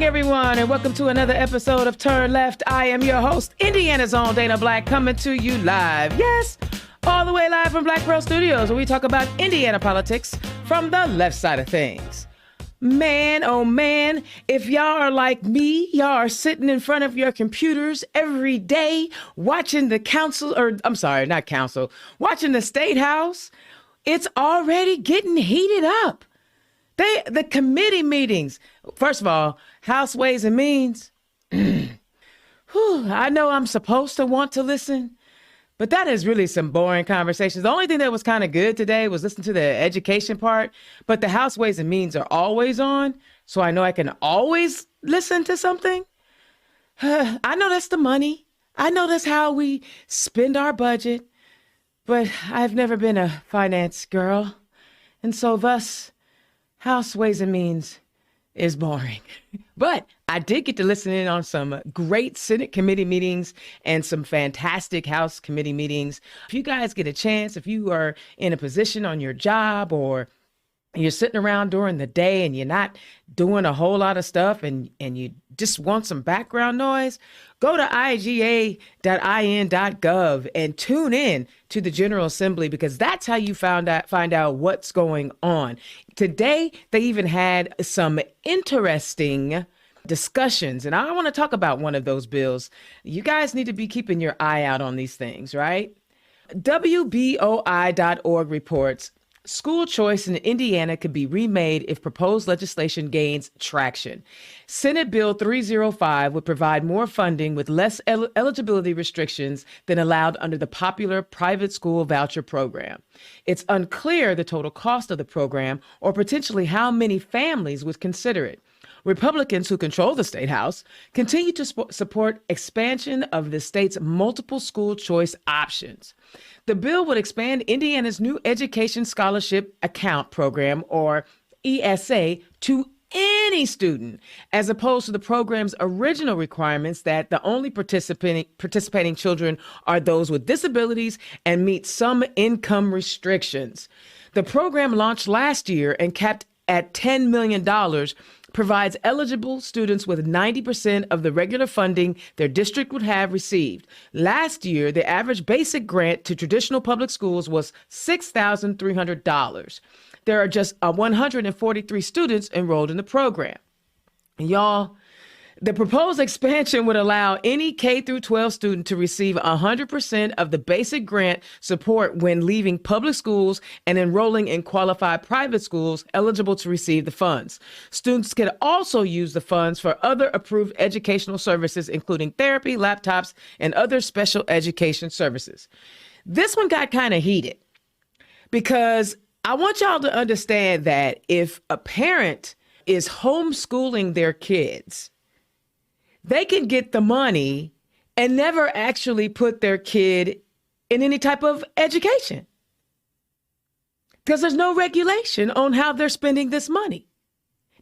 morning, everyone, and welcome to another episode of Turn Left. I am your host, Indiana's own Dana Black, coming to you live. Yes, all the way live from Black Pearl Studios, where we talk about Indiana politics from the left side of things. Man, oh man, if y'all are like me, y'all are sitting in front of your computers every day watching the watching the State House. It's already getting heated up. The committee meetings. First of all, House Ways and Means. I know I'm supposed to want to listen, but that is really some boring conversations. The only thing that was kind of good today was listening to the education part, but the House Ways and Means are always on, so I know I can always listen to something. I know that's the money. I know that's how we spend our budget, but I've never been a finance girl, and so thus, House Ways and Means is boring. But I did get to listen in on some great Senate committee meetings and some fantastic House committee meetings. If you guys get a chance, if you are in a position on your job or you're sitting around during the day and you're not doing a whole lot of stuff and you just want some background noise, go to iga.in.gov and tune in to the General Assembly, because that's how you find out what's going on. Today, they even had some interesting discussions, and I want to talk about one of those bills. You guys need to be keeping your eye out on these things, right? WBOI.org reports, school choice in Indiana could be remade if proposed legislation gains traction. Senate Bill 305 would provide more funding with less eligibility restrictions than allowed under the popular private school voucher program. It's unclear the total cost of the program or potentially how many families would consider it. Republicans who control the State House continue to support expansion of the state's multiple school choice options. The bill would expand Indiana's new Education Scholarship Account Program, or ESA, to any student, as opposed to the program's original requirements that the only participating children are those with disabilities and meet some income restrictions. The program launched last year and capped at $10 million, provides eligible students with 90% of the regular funding their district would have received. Last year, the average basic grant to traditional public schools was $6,300. There are just 143 students enrolled in the program. Y'all, the proposed expansion would allow any K through 12 student to receive 100% of the basic grant support when leaving public schools and enrolling in qualified private schools eligible to receive the funds. Students can also use the funds for other approved educational services, including therapy, laptops, and other special education services. This one got kind of heated because I want y'all to understand that if a parent is homeschooling their kids, they can get the money and never actually put their kid in any type of education because there's no regulation on how they're spending this money.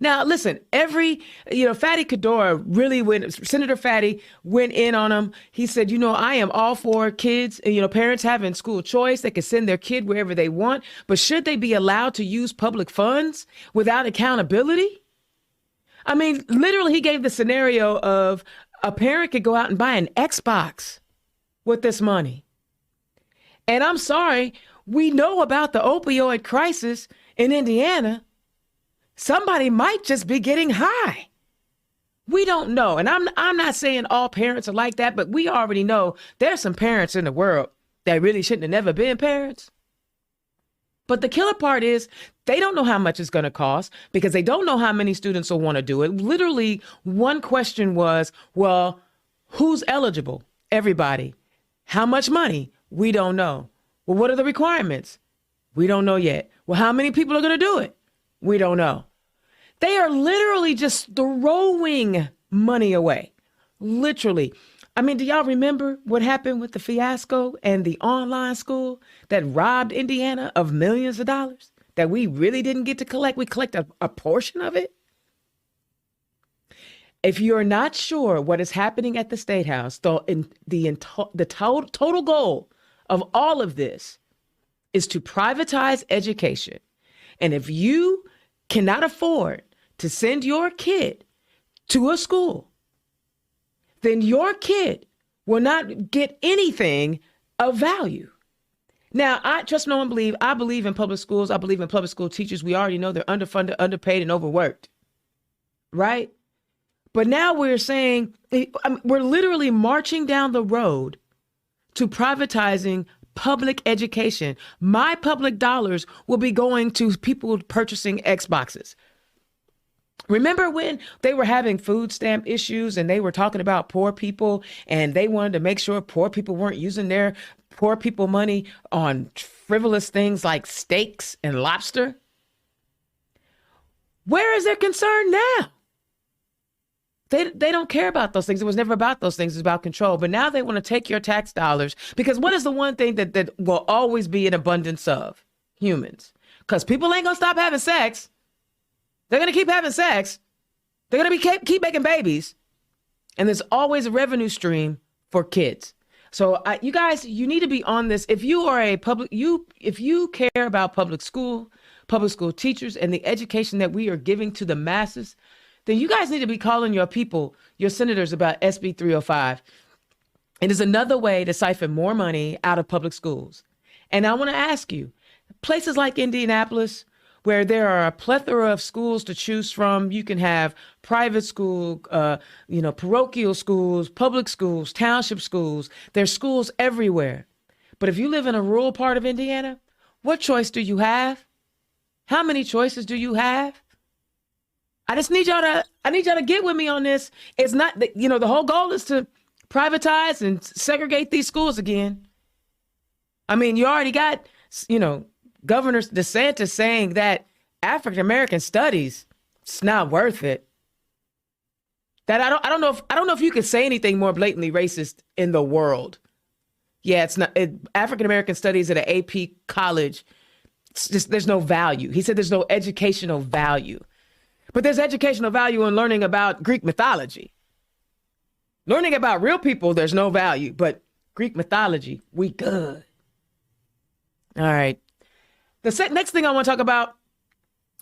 Now, listen, Fatty Cadora Senator Fatty went in on him. He said, I am all for kids, parents having school choice. They can send their kid wherever they want, but should they be allowed to use public funds without accountability? I mean, literally, he gave the scenario of a parent could go out and buy an Xbox with this money. And I'm sorry, we know about the opioid crisis in Indiana. Somebody might just be getting high. We don't know. And I'm not saying all parents are like that, but we already know there's some parents in the world that really shouldn't have never been parents. But the killer part is they don't know how much it's going to cost because they don't know how many students will want to do it. Literally, one question was, well, who's eligible? Everybody. How much money? We don't know. Well, what are the requirements? We don't know yet. Well, how many people are going to do it? We don't know. They are literally just throwing money away. Literally. I mean, do y'all remember what happened with the fiasco and the online school that robbed Indiana of millions of dollars that we really didn't get to collect? We collected a portion of it. If you're not sure what is happening at the State House, the total goal of all of this is to privatize education. And if you cannot afford to send your kid to a school, then your kid will not get anything of value. Now, I trust no one believe. I believe in public schools. I believe in public school teachers. We already know they're underfunded, underpaid, and overworked, right? But now we're saying, we're literally marching down the road to privatizing public education. My public dollars will be going to people purchasing Xboxes. Remember when they were having food stamp issues and they were talking about poor people and they wanted to make sure poor people weren't using their poor people money on frivolous things like steaks and lobster? Where is their concern now? They don't care about those things. It was never about those things. It's about control. But now they want to take your tax dollars, because what is the one thing that will always be an abundance of? Humans. Because people ain't going to stop having sex. They're going to keep having sex. They're going to keep making babies. And there's always a revenue stream for kids. So you guys, you need to be on this. If you are if you care about public school teachers and the education that we are giving to the masses, then you guys need to be calling your people, your senators, about SB 305. It is another way to siphon more money out of public schools. And I want to ask you, places like Indianapolis, where there are a plethora of schools to choose from, you can have private school, parochial schools, public schools, township schools. There's schools everywhere. But if you live in a rural part of Indiana, what choice do you have? How many choices do you have? I need y'all to get with me on this. It's not that, the whole goal is to privatize and segregate these schools again. I mean, you already got, Governor DeSantis saying that African American studies, it's not worth it. That I don't know if you could say anything more blatantly racist in the world. Yeah, it's not African American studies at an AP college. It's just, there's no value. He said there's no educational value. But there's educational value in learning about Greek mythology. Learning about real people, there's no value. But Greek mythology, we good. All right. The next thing I want to talk about,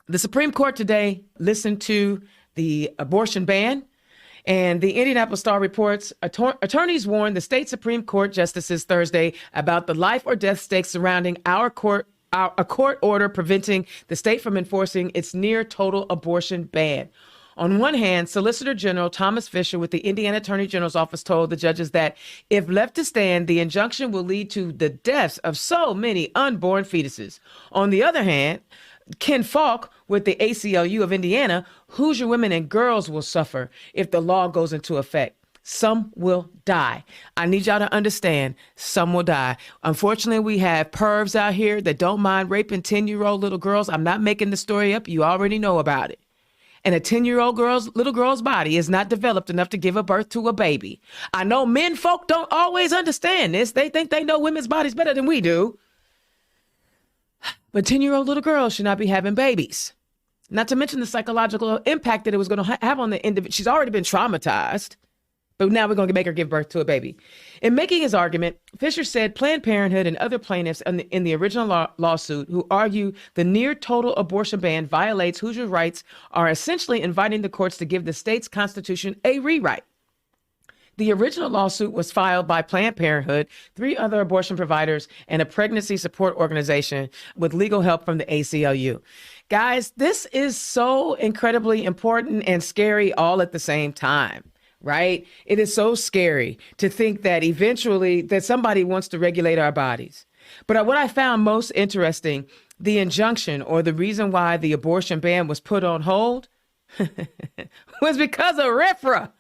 the Supreme Court today listened to the abortion ban. And the Indianapolis Star reports attorneys warned the state Supreme Court justices Thursday about the life or death stakes surrounding a court order preventing the state from enforcing its near total abortion ban. On one hand, Solicitor General Thomas Fisher with the Indiana Attorney General's office told the judges that if left to stand, the injunction will lead to the deaths of so many unborn fetuses. On the other hand, Ken Falk with the ACLU of Indiana, Hoosier women and girls will suffer if the law goes into effect. Some will die. I need y'all to understand, some will die. Unfortunately, we have pervs out here that don't mind raping 10-year-old little girls. I'm not making the story up. You already know about it. And a 10-year-old little girl's body is not developed enough to give a birth to a baby. I know men folk don't always understand this. They think they know women's bodies better than we do. But 10-year-old little girls should not be having babies. Not to mention the psychological impact that it was going to have on the individual. She's already been traumatized. But now we're going to make her give birth to a baby. In making his argument, Fisher said Planned Parenthood and other plaintiffs in the original lawsuit who argue the near total abortion ban violates Hoosier rights are essentially inviting the courts to give the state's constitution a rewrite. The original lawsuit was filed by Planned Parenthood, 3 other abortion providers, and a pregnancy support organization with legal help from the ACLU. Guys, this is so incredibly important and scary all at the same time. Right? It is so scary to think that eventually that somebody wants to regulate our bodies. But what I found most interesting, the injunction or the reason why the abortion ban was put on hold was because of RFRA.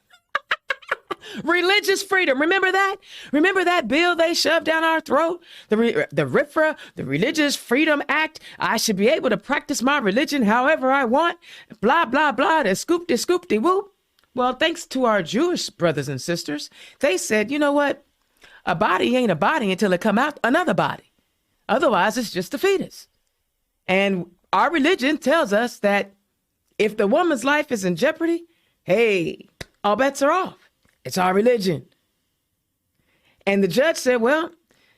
Religious freedom. Remember that? Remember that bill they shoved down our throat? The RFRA, the Religious Freedom Act. I should be able to practice my religion however I want. Blah, blah, blah. The scoop-de whoop. Well, thanks to our Jewish brothers and sisters, they said, you know what? A body ain't a body until it come out another body. Otherwise, it's just a fetus. And our religion tells us that if the woman's life is in jeopardy, hey, all bets are off. It's our religion. And the judge said, well,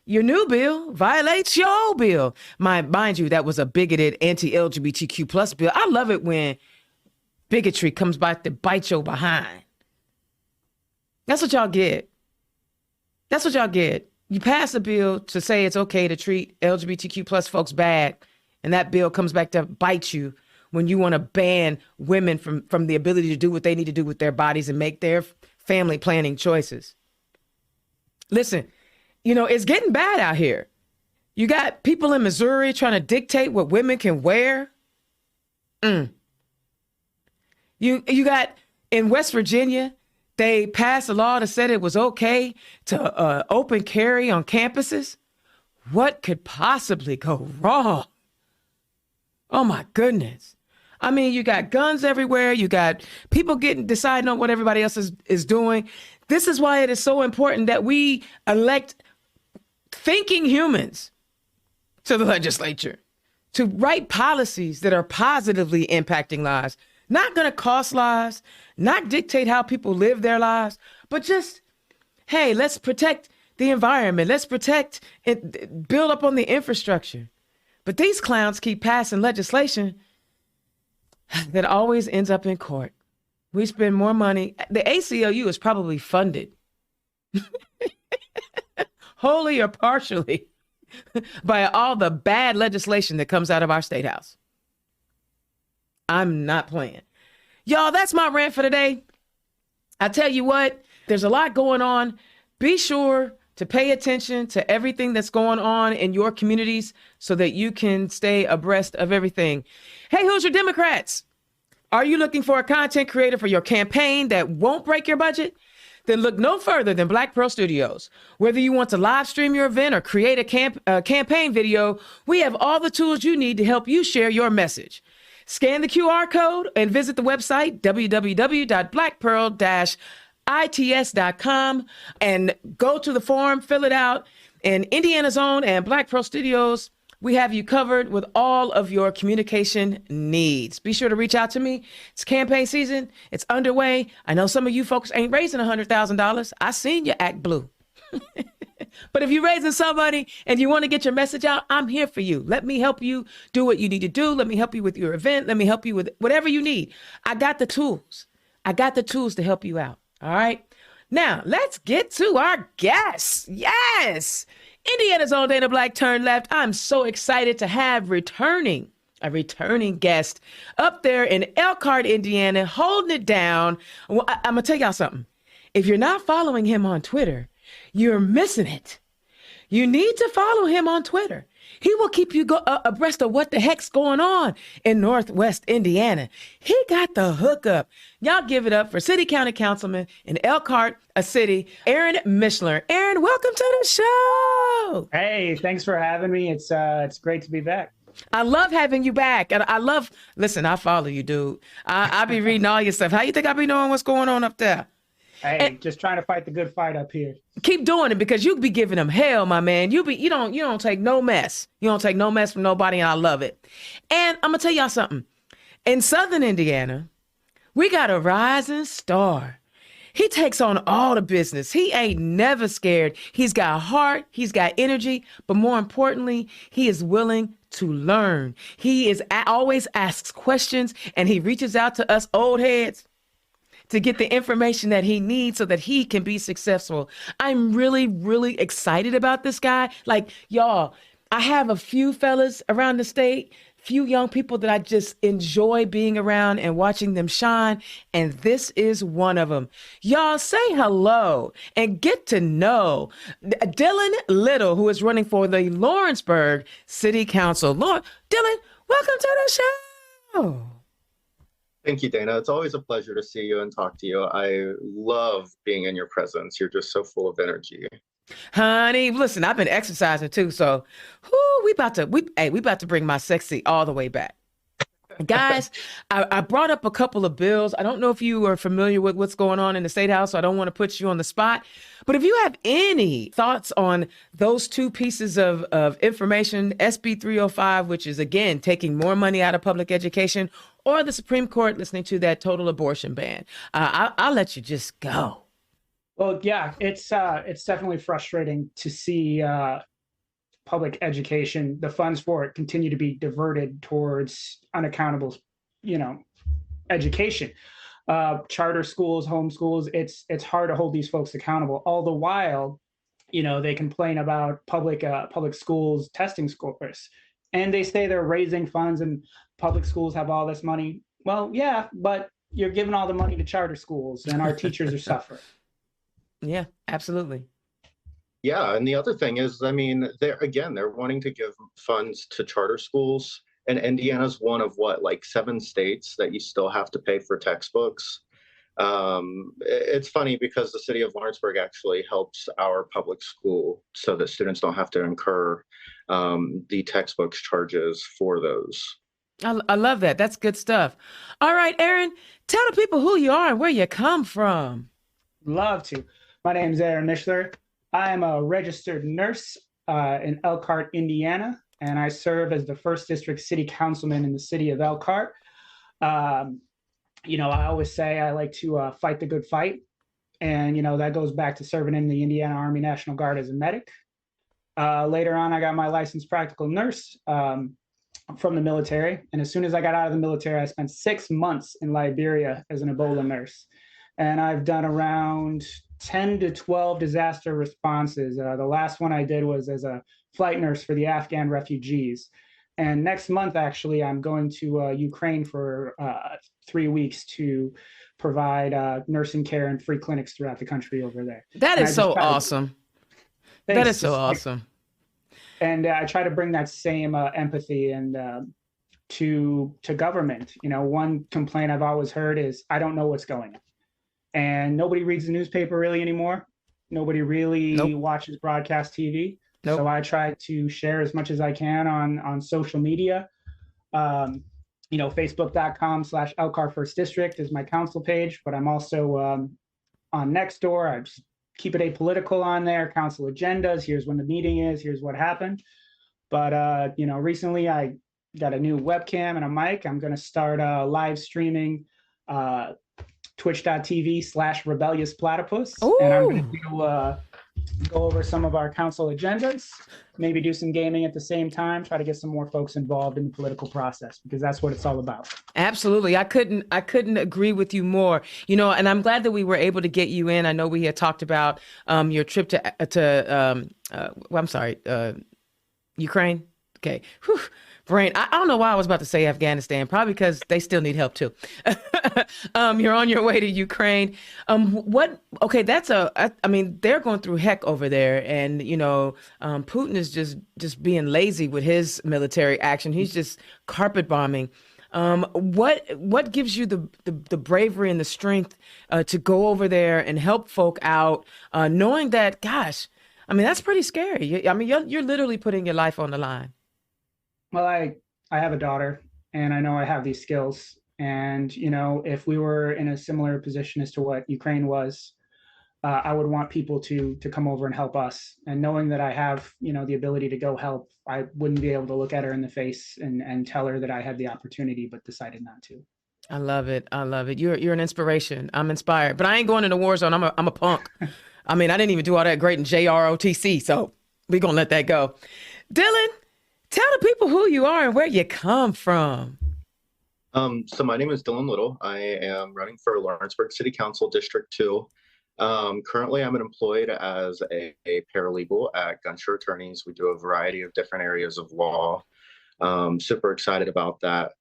your new bill violates your old bill. Mind you, that was a bigoted anti-LGBTQ plus bill. I love it when bigotry comes back to bite your behind. That's what y'all get. That's what y'all get. You pass a bill to say it's okay to treat LGBTQ plus folks bad, and that bill comes back to bite you when you want to ban women from the ability to do what they need to do with their bodies and make their family planning choices. Listen, you know, it's getting bad out here. You got people in Missouri trying to dictate what women can wear. You got in West Virginia, they passed a law that said it was okay to open carry on campuses. What could possibly go wrong? Oh my goodness. I mean, you got guns everywhere. You got people deciding on what everybody else is doing. This is why it is so important that we elect thinking humans to the legislature to write policies that are positively impacting lives. Not going to cost lives, not dictate how people live their lives, but just, hey, let's protect the environment. Let's protect and build up on the infrastructure. But these clowns keep passing legislation that always ends up in court. We spend more money. The ACLU is probably funded wholly or partially by all the bad legislation that comes out of our state house. I'm not playing. Y'all, that's my rant for today. I tell you what, there's a lot going on. Be sure to pay attention to everything that's going on in your communities so that you can stay abreast of everything. Hey, Hoosier Democrats, are you looking for a content creator for your campaign that won't break your budget? Then look no further than Black Pearl Studios. Whether you want to live stream your event or create a campaign video, we have all the tools you need to help you share your message. Scan the QR code and visit the website, www.blackpearl-its.com, and go to the form, fill it out. In Indiana Zone and Black Pearl Studios, we have you covered with all of your communication needs. Be sure to reach out to me. It's campaign season. It's underway. I know some of you folks ain't raising $100,000. I seen you act blue. But if you're raising some money and you want to get your message out, I'm here for you. Let me help you do what you need to do. Let me help you with your event. Let me help you with whatever you need. I got the tools. I got the tools to help you out. All right. Now, let's get to our guests. Yes. Indiana's own Dana Black turned left. I'm so excited to have a returning guest up there in Elkhart, Indiana, holding it down. Well, I'm going to tell y'all something. If you're not following him on Twitter, you're missing it. You need to follow him on Twitter. He will keep you abreast of what the heck's going on in Northwest Indiana. He got the hookup. Y'all give it up for City County Councilman in Elkhart, a city, Aaron Mishler. Aaron, welcome to the show. Hey, thanks for having me. It's great to be back. I love having you back. And listen, I follow you, dude. I be reading all your stuff. How you think I be knowing what's going on up there? Hey, just trying to fight the good fight up here. Keep doing it because you be giving them hell, my man. You don't take no mess. You don't take no mess from nobody, and I love it. And I'm gonna tell y'all something. In Southern Indiana, we got a rising star. He takes on all the business. He ain't never scared. He's got heart, he's got energy, but more importantly, he is willing to learn. He always asks questions, and he reaches out to us old heads to get the information that he needs so that he can be successful. I'm really, really excited about this guy. Like, y'all, I have a few fellas around the state, few young people that I just enjoy being around and watching them shine. And this is one of them. Y'all say hello and get to know Dylan Liddle, who is running for the Lawrenceburg City Council. Dylan, welcome to the show. Thank you, Dana. It's always a pleasure to see you and talk to you. I love being in your presence. You're just so full of energy. Honey, listen, I've been exercising too, so we about to bring my sexy all the way back. Guys, I brought up a couple of bills. I don't know if you are familiar with what's going on in the State House, so I don't want to put you on the spot. But if you have any thoughts on those two pieces of information, SB 305, which is, again, taking more money out of public education, or the Supreme Court listening to that total abortion ban, I'll let you just go. Well, yeah, it's definitely frustrating to see public education, the funds for it continue to be diverted towards unaccountable, education. Charter schools, home schools, it's hard to hold these folks accountable. All the while, they complain about public schools testing scores, and they say they're raising funds and public schools have all this money. Well, yeah, but you're giving all the money to charter schools, and our teachers are suffering. Yeah, absolutely. Yeah, and the other thing is, I mean, they're wanting to give funds to charter schools, and Indiana's one of what, like 7 states that you still have to pay for textbooks. It's funny because the city of Lawrenceburg actually helps our public school so that students don't have to incur the textbooks charges for those. I love that. That's good stuff. All right, Aaron, tell the people who you are and where you come from. Love to. My name is Aaron Mishler. I am a registered nurse in Elkhart, Indiana, and I serve as the 1st District City Councilman in the city of Elkhart. I always say I like to fight the good fight. And, that goes back to serving in the Indiana Army National Guard as a medic. Later on, I got my licensed practical nurse from the military. And as soon as I got out of the military, I spent 6 months in Liberia as an Ebola nurse. And I've done around 10 to 12 disaster responses. The last one I did was as a flight nurse for the Afghan refugees. And next month, actually, I'm going to Ukraine for 3 weeks to provide nursing care and free clinics throughout the country over there. That is so awesome. That is so awesome. And I try to bring that same empathy and to government. One complaint I've always heard is, I don't know what's going on. And nobody reads the newspaper really anymore. Nobody really watches broadcast TV. So I try to share as much as I can on social media. Facebook.com/Elkhart First District is my council page, but I'm also on Nextdoor. I just keep it apolitical on there. Council agendas. Here's when the meeting is. Here's what happened. But recently I got a new webcam and a mic. I'm going to start live streaming twitch.tv/rebellious platypus. And I'm going to go over some of our council agendas, maybe do some gaming at the same time, try to get some more folks involved in the political process, because that's what it's all about. Absolutely. I couldn't agree with you more. And I'm glad that we were able to get you in. I know we had talked about your trip to Ukraine. Okay. Whew. Brain. I don't know why I was about to say Afghanistan, probably because they still need help too. You're on your way to Ukraine. They're going through heck over there. And, Putin is just being lazy with his military action. He's just carpet bombing. What gives you the bravery and the strength to go over there and help folk out, knowing that, gosh, that's pretty scary. You're literally putting your life on the line. Well, I have a daughter, and I know I have these skills. And, if we were in a similar position as to what Ukraine was, I would want people to come over and help us. And knowing that I have, the ability to go help, I wouldn't be able to look at her in the face and tell her that I had the opportunity, but decided not to. I love it. I love it. You're an inspiration. I'm inspired, but I ain't going in the war zone. I'm a punk. I didn't even do all that great in JROTC, so we're going to let that go. Dylan, tell the people who you are and where you come from. So my name is Dylan Liddle. I am running for Lawrenceburg City Council District 2. Currently, I'm employed as a paralegal at Gunshire Attorneys. We do a variety of different areas of law. Super excited about that.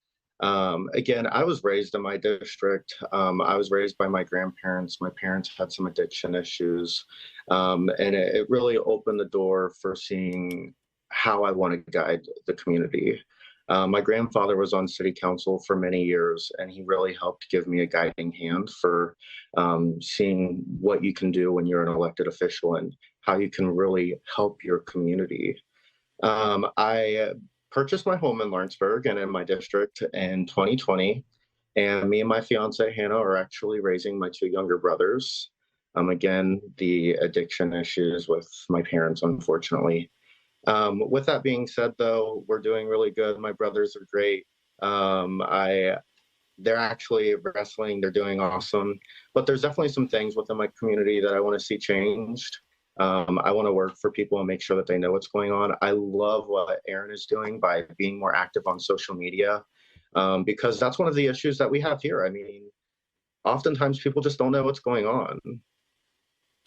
Again, I was raised in my district. I was raised by my grandparents. My parents had some addiction issues. And it really opened the door for seeing how I want to guide the community. My grandfather was on city council for many years, and he really helped give me a guiding hand for seeing what you can do when you're an elected official and how you can really help your community. I purchased my home in Lawrenceburg and in my district in 2020, and me and my fiance Hannah are actually raising my 2 younger brothers. Again, the addiction issues with my parents, unfortunately. With that being said, though, we're doing really good. My brothers are great. They're actually wrestling. They're doing awesome. But there's definitely some things within my community that I want to see changed. I want to work for people and make sure that they know what's going on. I love what Aaron is doing by being more active on social media. because that's one of the issues that we have here. I mean, oftentimes people just don't know what's going on.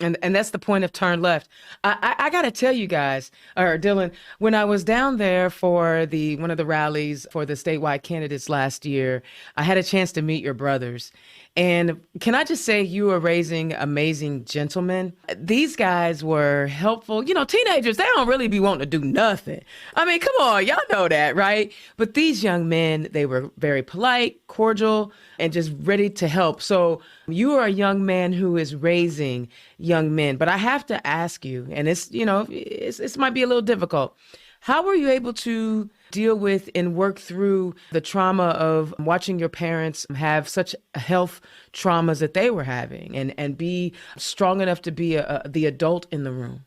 And that's the point of turn left. I got to tell you guys, or Dylan, when I was down there for one of the rallies for the statewide candidates last year, I had a chance to meet your brothers. And can I just say you are raising amazing gentlemen? These guys were helpful. You know, teenagers, they don't really be wanting to do nothing. I mean, come on, y'all know that, right? But these young men, they were very polite, cordial, and just ready to help. So you are a young man who is raising young men. But I have to ask you, and it's might be a little difficult. How were you able to deal with and work through the trauma of watching your parents have such health traumas that they were having and be strong enough to be the adult in the room?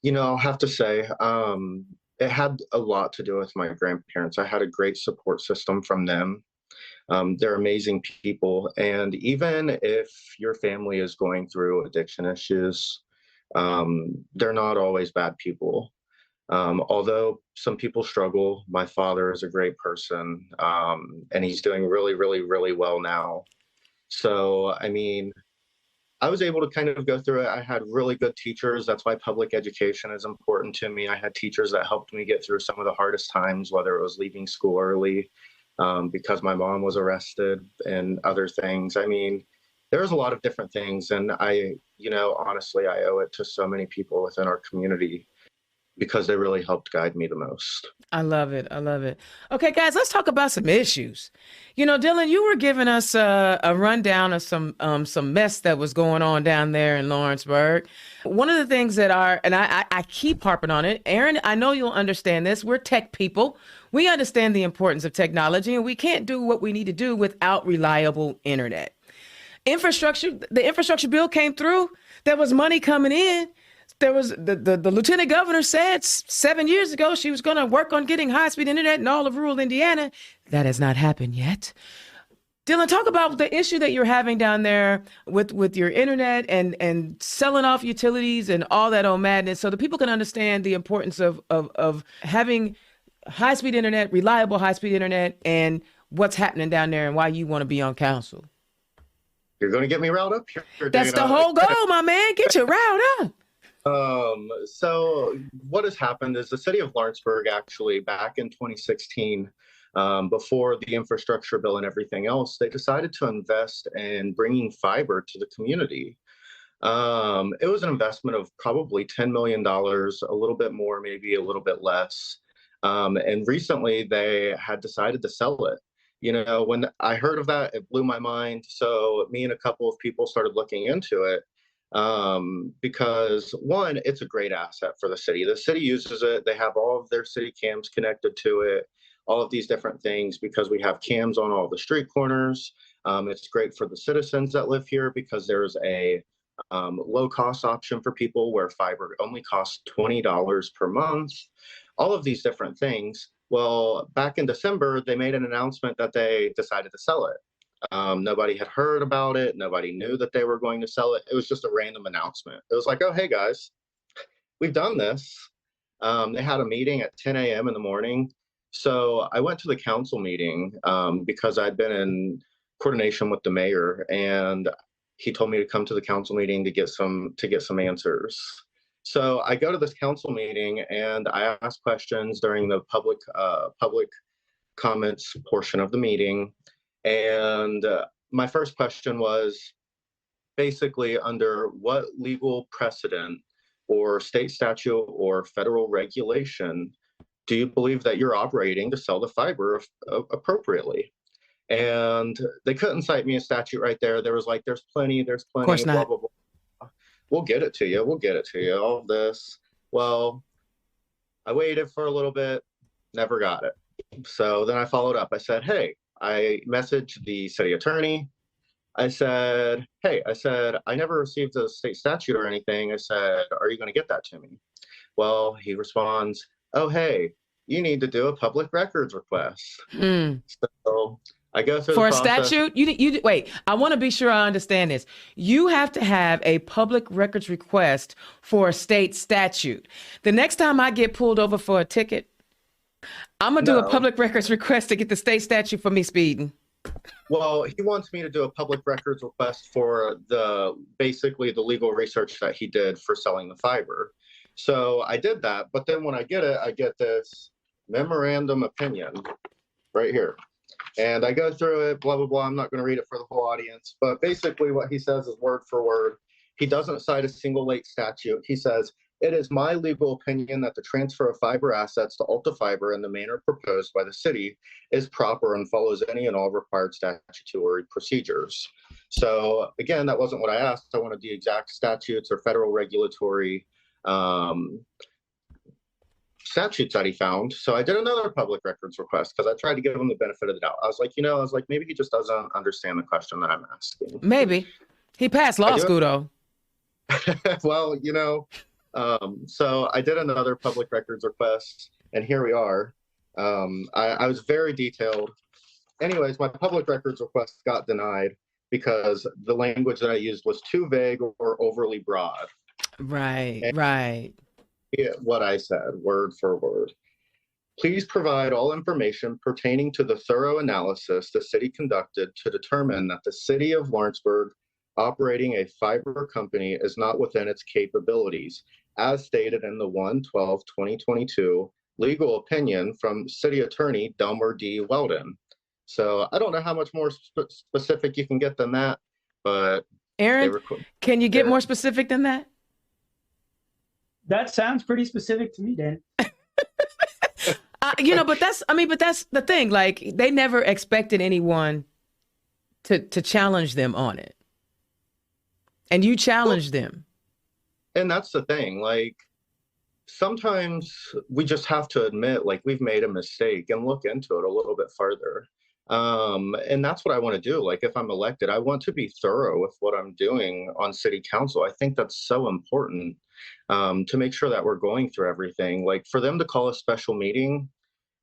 You know, I'll have to say, it had a lot to do with my grandparents. I had a great support system from them. They're amazing people. And even if your family is going through addiction issues, they're not always bad people. Although some people struggle, my father is a great person, and he's doing really, really, really well now. So, I mean, I was able to kind of go through it. I had really good teachers. That's why public education is important to me. I had teachers that helped me get through some of the hardest times, whether it was leaving school early, because my mom was arrested and other things. I mean, there's a lot of different things. And honestly, I owe it to so many people within our community, because they really helped guide me the most. I love it. I love it. Okay, guys, let's talk about some issues. You know, Dylan, you were giving us a rundown of some mess that was going on down there in Lawrenceburg. One of the things that I keep harping on it, Aaron, I know you'll understand this. We're tech people. We understand the importance of technology, and we can't do what we need to do without reliable internet. The infrastructure bill came through. There was money coming in. There was the lieutenant governor said 7 years ago she was going to work on getting high-speed internet in all of rural Indiana. That has not happened yet. Dylan, talk about the issue that you're having down there with your internet and selling off utilities and all that old madness, so that people can understand the importance of having high-speed internet, reliable high-speed internet, and what's happening down there and why you want to be on council. You're going to get me riled up here, That's Dana. the whole goal, my man. Get you riled up. So what has happened is the city of Lawrenceburg, actually back in 2016, before the infrastructure bill and everything else, they decided to invest in bringing fiber to the community. It was an investment of probably $10 million, a little bit more, maybe a little bit less. And recently they had decided to sell it. You know, when I heard of that, it blew my mind. So me and a couple of people started looking into it. Because one, it's a great asset for the city. The city uses it. They have all of their city cams connected to it, all of these different things, because we have cams on all the street corners. It's great for the citizens that live here because there's a low cost option for people where fiber only costs $20 per month, all of these different things. Well, back in December, they made an announcement that they decided to sell it. Nobody had heard about it. Nobody knew that they were going to sell it. It was just a random announcement. It was like, oh, hey, guys, we've done this. They had a meeting at 10 a.m. in the morning. So I went to the council meeting because I'd been in coordination with the mayor, and he told me to come to the council meeting to get some answers. So I go to this council meeting and I ask questions during the public comments portion of the meeting. And my first question was basically, under what legal precedent or state statute or federal regulation do you believe that you're operating to sell the fiber appropriately? And they couldn't cite me a statute right there. There was like, there's plenty, Of course blah, not. blah, blah. We'll get it to you, all of this. Well, I waited for a little bit, never got it. So then I followed up. I said, hey, I messaged the city attorney. I said, hey, I never received a state statute or anything. I said, are you going to get that to me? Well, he responds, oh, hey, you need to do a public records request. So I go through For the a process. statute, you wait. I want to be sure I understand this. You have to have a public records request for a state statute. The next time I get pulled over for a ticket, I'm gonna do a No. public records request to get the state statute for me speeding. Well, he wants me to do a public records request for basically the legal research that he did for selling the fiber. So I did that, but then when I get it, I get this memorandum opinion right here. And I go through it, blah, blah, blah. I'm not going to read it for the whole audience, but basically what he says is word for word. He doesn't cite a single late statute. He says, it is my legal opinion that the transfer of fiber assets to Alta Fiber in the manner proposed by the city is proper and follows any and all required statutory procedures. So again, that wasn't what I asked. I wanted the exact statutes or federal regulatory statutes that he found. So I did another public records request because I tried to give him the benefit of the doubt. I was like, maybe he just doesn't understand the question that I'm asking. Maybe. He passed law school though. Well, so I did another public records request and here we are. I was very detailed. Anyways, my public records request got denied because the language that I used was too vague or overly broad. Right, And right. what I said, word for word. Please provide all information pertaining to the thorough analysis the city conducted to determine that the city of Lawrenceburg operating a fiber company is not within its capabilities, as stated in the 1/12/2022 legal opinion from City Attorney Delmer D. Weldon. So I don't know how much more specific you can get than that, but Aaron, can you get more specific than that? That sounds pretty specific to me, Dan. But that's the thing. Like, they never expected anyone to challenge them on it. And you challenged them. And that's the thing. Like, sometimes we just have to admit, like, we've made a mistake and look into it a little bit further. And that's what I want to do. Like, if I'm elected, I want to be thorough with what I'm doing on city council. I think that's so important to make sure that we're going through everything. Like, for them to call a special meeting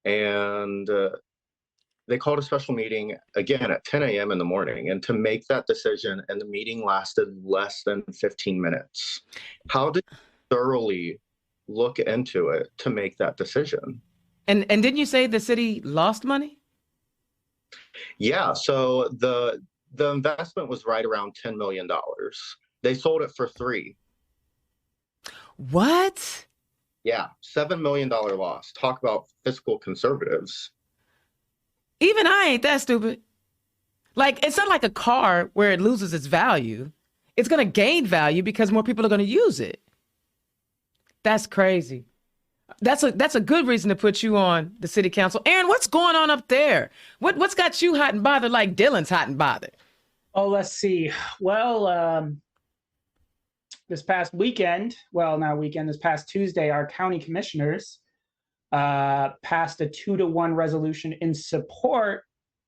and they called a special meeting again at 10 a.m. in the morning, and to make that decision, and the meeting lasted less than 15 minutes. How did you thoroughly look into it to make that decision? And didn't you say the city lost money? Yeah, so the investment was right around $10 million. They sold it for $3 million. What? Yeah, $7 million loss. Talk about fiscal conservatives. Even I ain't that stupid. Like, it's not like a car where it loses its value. It's going to gain value because more people are going to use it. That's crazy. That's a good reason to put you on the city council. Aaron, what's going on up there? What's got you hot and bothered like Dylan's hot and bothered? Oh, let's see. Well, this past weekend, this past Tuesday, our county commissioners passed a 2-to-1 resolution in support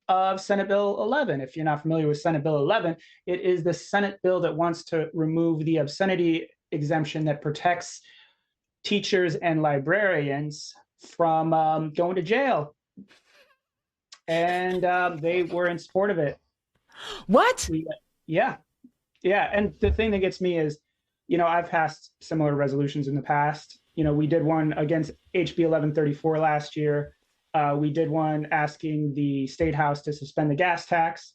of Senate Bill 11. If you're not familiar with Senate Bill 11, it is the Senate bill that wants to remove the obscenity exemption that protects teachers and librarians from going to jail. And they were in support of it. What? Yeah. And the thing that gets me is, I've passed similar resolutions in the past. We did one against HB 1134 last year. We did one asking the State House to suspend the gas tax.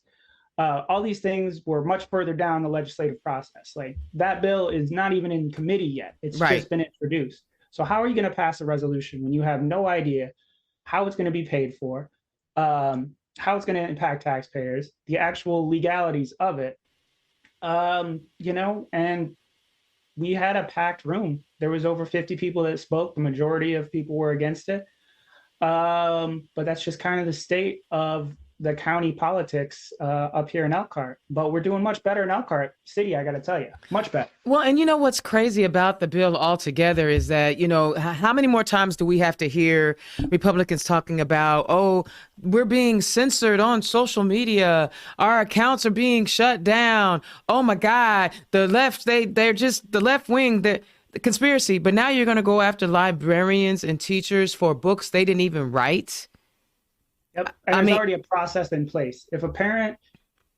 All these things were much further down the legislative process. Like, that bill is not even in committee yet. It's just been introduced. So how are you going to pass a resolution when you have no idea how it's going to be paid for, how it's going to impact taxpayers, the actual legalities of it? And we had a packed room. There was over 50 people that spoke. The majority of people were against it. But that's just kind of the state of the county politics up here in Elkhart. But we're doing much better in Elkhart City, I got to tell you. Much better. Well, and what's crazy about the bill altogether is that, how many more times do we have to hear Republicans talking about, oh, we're being censored on social media, our accounts are being shut down, oh my God, the left, they're just the left wing, the conspiracy. But now you're going to go after librarians and teachers for books they didn't even write. Yep. And there's already a process in place. If a parent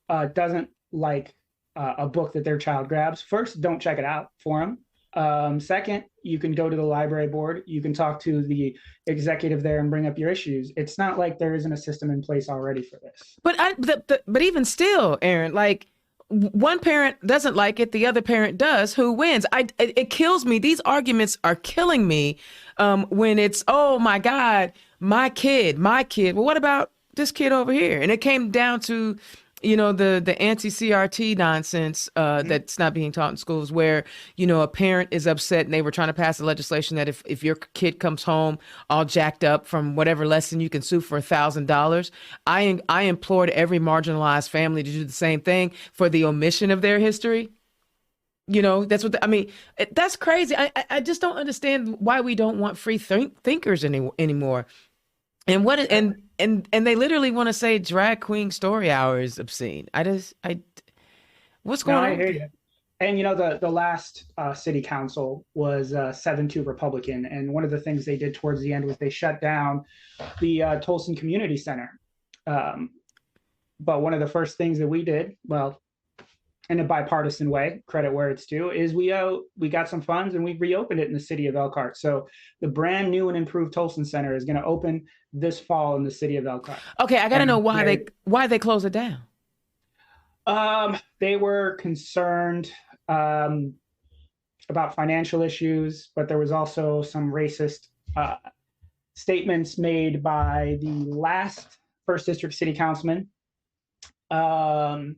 doesn't like a book that their child grabs, first, don't check it out for them. Second, you can go to the library board. You can talk to the executive there and bring up your issues. It's not like there isn't a system in place already for this. But even still, Aaron, like one parent doesn't like it, the other parent does. Who wins? It kills me. These arguments are killing me when it's, oh my God, my kid. Well, what about this kid over here? And it came down to, the anti-CRT nonsense that's not being taught in schools, where, a parent is upset and they were trying to pass a legislation that if your kid comes home all jacked up from whatever lesson, you can sue for $1,000. I implored every marginalized family to do the same thing for the omission of their history. That's what I mean. That's crazy. I just don't understand why we don't want free thinkers anymore. And and they literally want to say drag queen story hour is obscene. What's going on? I hear you. And the last city council was 7-2 Republican, and one of the things they did towards the end was they shut down the Tolson Community Center. But one of the first things that we did, well, in a bipartisan way, credit where it's due, is we got some funds and we reopened it in the city of Elkhart. So the brand new and improved Tolson Center is going to open this fall in the city of Elkhart. Okay, I got to know why they closed it down. They were concerned about financial issues, but there was also some racist statements made by the last first district city councilman. And,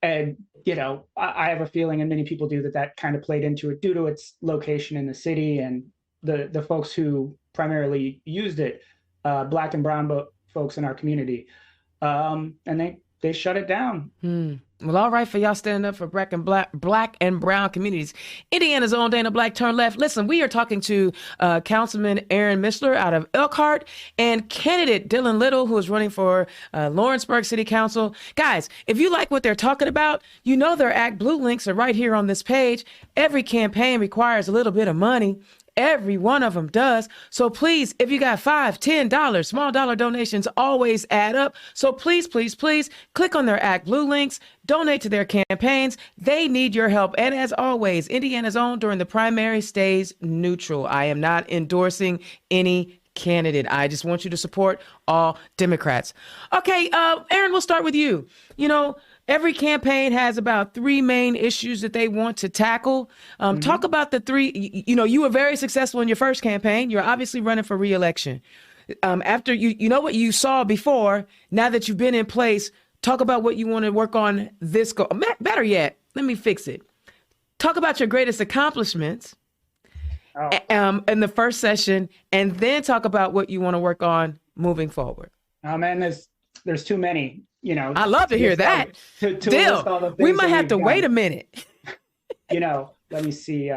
I have a feeling, and many people do, that kind of played into it due to its location in the city and the folks who primarily used it, Black and brown folks in our community. And they shut it down. Well, all right for y'all standing up for black and brown communities. Indiana's own Dana Black, turn left. Listen, we are talking to Councilman Aaron Mishler out of Elkhart and candidate Dylan Liddle, who is running for Lawrenceburg City Council. Guys, if you like what they're talking about, their Act Blue links are right here on this page. Every campaign requires a little bit of money. Every one of them does. So please, if you got $5, $10, small dollar donations always add up. So please, please, please click on their Act Blue links, donate to their campaigns. They need your help. And as always, Indiana's own during the primary stays neutral. I am not endorsing any candidate. I just want you to support all Democrats. Okay, Aaron, we'll start with you. Every campaign has about 3 main issues that they want to tackle. Talk about the 3. You were very successful in your first campaign. You're obviously running for re-election. After you know what you saw before, now that you've been in place, talk about what you want to work on this go. Better yet, let me fix it. Talk about your greatest accomplishments in the first session, and then talk about what you want to work on moving forward. Oh man, there's too many. I love to hear that. Dill, we might have to wait a minute. Let me see.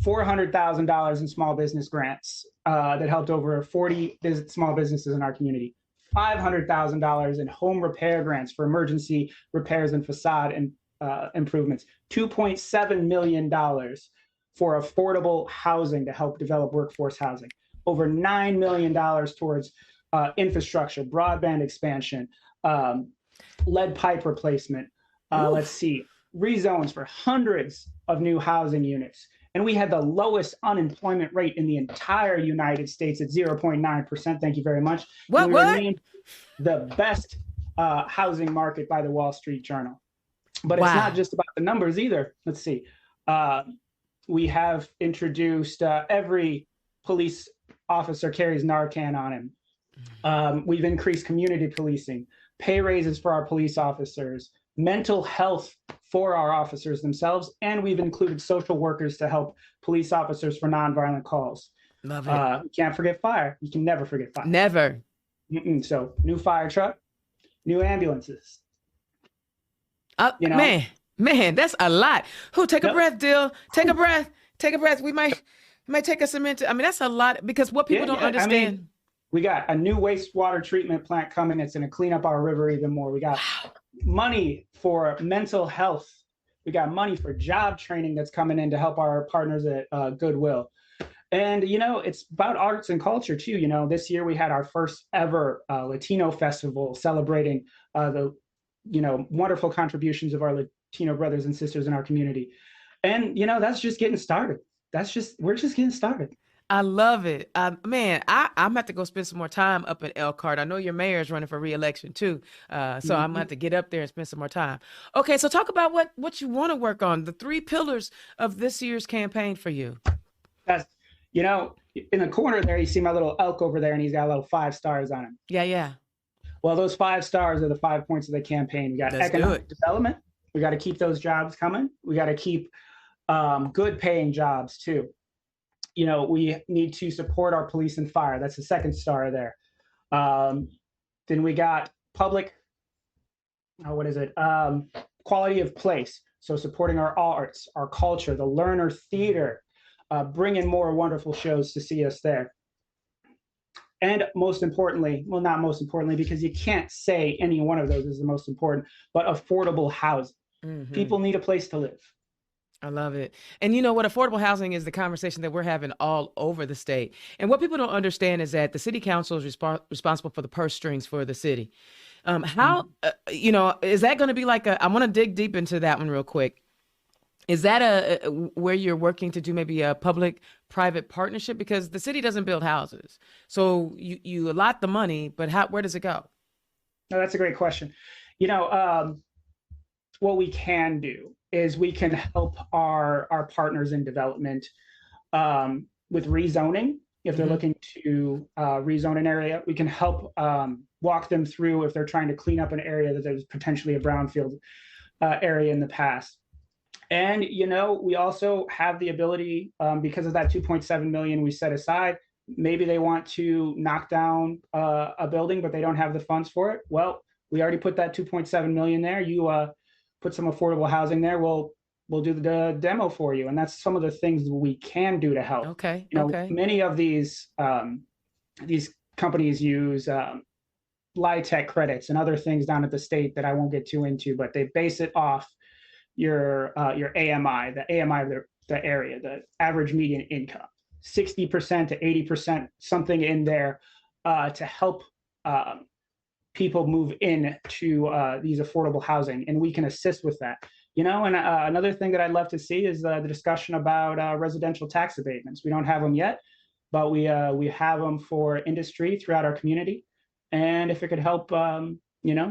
$400,000 in small business grants that helped over 40 small businesses in our community. $500,000 in home repair grants for emergency repairs and facade and improvements. $2.7 million for affordable housing to help develop workforce housing. Over $9 million towards infrastructure, broadband expansion, lead pipe replacement. Let's see, rezones for hundreds of new housing units. And we had the lowest unemployment rate in the entire United States at 0.9%. Thank you very much. What? We were named the best housing market by the Wall Street Journal. But it's not just about the numbers either. Let's see. We have introduced every police officer carries Narcan on him. We've increased community policing, pay raises for our police officers, mental health for our officers themselves, and we've included social workers to help police officers for nonviolent calls. Love it. You can't forget fire. You can never forget fire. Never. So new fire truck, new ambulances. Man, that's a lot. Take a breath, Dill. Take a breath. Take a breath. We might take us a minute. That's a lot, because what people don't understand. We got a new wastewater treatment plant coming that's going to clean up our river even more. We got money for mental health. We got money for job training that's coming in to help our partners at Goodwill. And, it's about arts and culture, too. This year we had our first ever Latino festival celebrating the, wonderful contributions of our Latino brothers and sisters in our community. And that's just getting started. We're just getting started. I love it. Man, I'm have to go spend some more time up in Elkhart. I know your mayor is running for re-election too. So I'm gonna have to get up there and spend some more time. Okay, so talk about what you want to work on, the three pillars of this year's campaign for you. That's, in the corner there, you see my little elk over there, and he's got little 5 stars on him. Yeah, yeah. Well, those 5 stars are the 5 points of the campaign. We got Let's do economic it. development. We got to keep those jobs coming. We got to keep good paying jobs too. We need to support our police and fire. That's the 2nd star there. Then we got public, quality of place. So supporting our arts, our culture, the learner theater, bringing more wonderful shows to see us there. And most importantly, well, not most importantly, because you can't say any one of those is the most important, but affordable housing. Mhm. People need a place to live. I love it. And you know what? Affordable housing is the conversation that we're having all over the state. And what people don't understand is that the city council is responsible for the purse strings for the city. How, is that going to be like I want to dig deep into that one real quick. Is that where you're working to do maybe a public-private partnership? Because the city doesn't build houses. So you allot the money, but where does it go? No, that's a great question. What we can do is we can help our partners in development with rezoning. If they're looking to rezone an area, we can help walk them through if they're trying to clean up an area that there's potentially a brownfield area in the past. And, we also have the ability, because of that 2.7 million we set aside, maybe they want to knock down a building, but they don't have the funds for it. Well, we already put that 2.7 million there. You put some affordable housing there. We'll do the demo for you. And that's some of the things that we can do to help. Okay. Many of these companies use LIHTC credits and other things down at the state that I won't get too into, but they base it off your AMI, the AMI of the area, the average median income, 60% to 80%, something in there to help people move in to these affordable housing, and we can assist with that. And another thing that I'd love to see is the discussion about residential tax abatements. We don't have them yet, but we have them for industry throughout our community. And if it could help,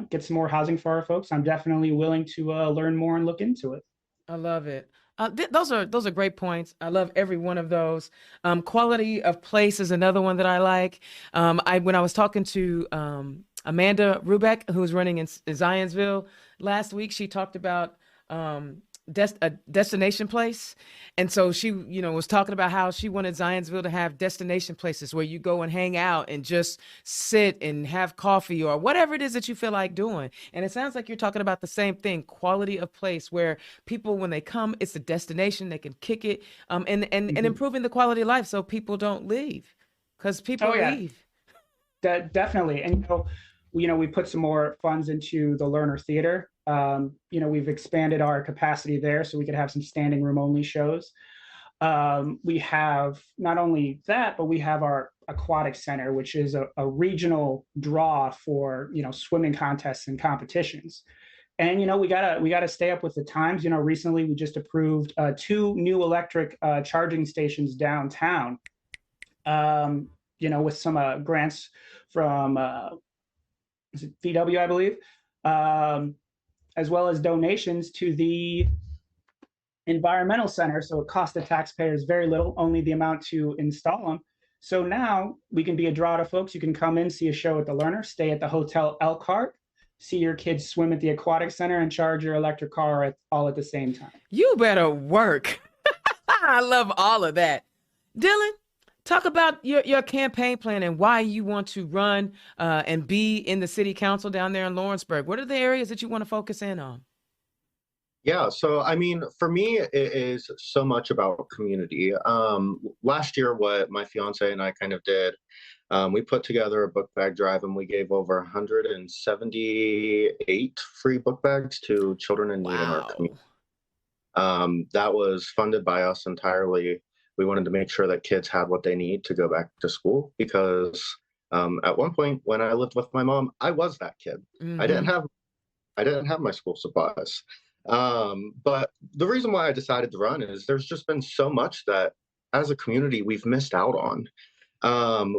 get some more housing for our folks, I'm definitely willing to learn more and look into it. I love it. Those are great points. I love every one of those. Quality of place is another one that I like. When I was talking to Amanda Rubeck, who's running in Zionsville last week, she talked about a destination place. And so she, was talking about how she wanted Zionsville to have destination places where you go and hang out and just sit and have coffee or whatever it is that you feel like doing. And it sounds like you're talking about the same thing, quality of place where people, when they come, it's a destination, they can kick it, and improving the quality of life so people don't leave, because people leave. Definitely. And, we put some more funds into the learner theater. We've expanded our capacity there so we could have some standing room only shows. We have not only that, but we have our aquatic center, which is a regional draw for, swimming contests and competitions. And, we gotta stay up with the times. Recently we just approved 2 new electric charging stations downtown, with some grants from VW, I believe, as well as donations to the environmental center. So it cost the taxpayers very little, only the amount to install them. So now we can be a draw to folks. You can come in, see a show at the Learner, stay at the Hotel Elkhart, see your kids swim at the aquatic center, and charge your electric car all at the same time. You better work. I love all of that. Dylan, talk about your campaign plan and why you want to run and be in the city council down there in Lawrenceburg. What are the areas that you want to focus in on? Yeah, so for me, it is so much about community. Last year, what my fiance and I kind of did, we put together a book bag drive, and we gave over 178 free book bags to children in need in our community. That was funded by us entirely. We wanted to make sure that kids had what they need to go back to school, because at one point when I lived with my mom, I was that kid. I didn't have my school supplies. But the reason why I decided to run is there's just been so much that as a community we've missed out on.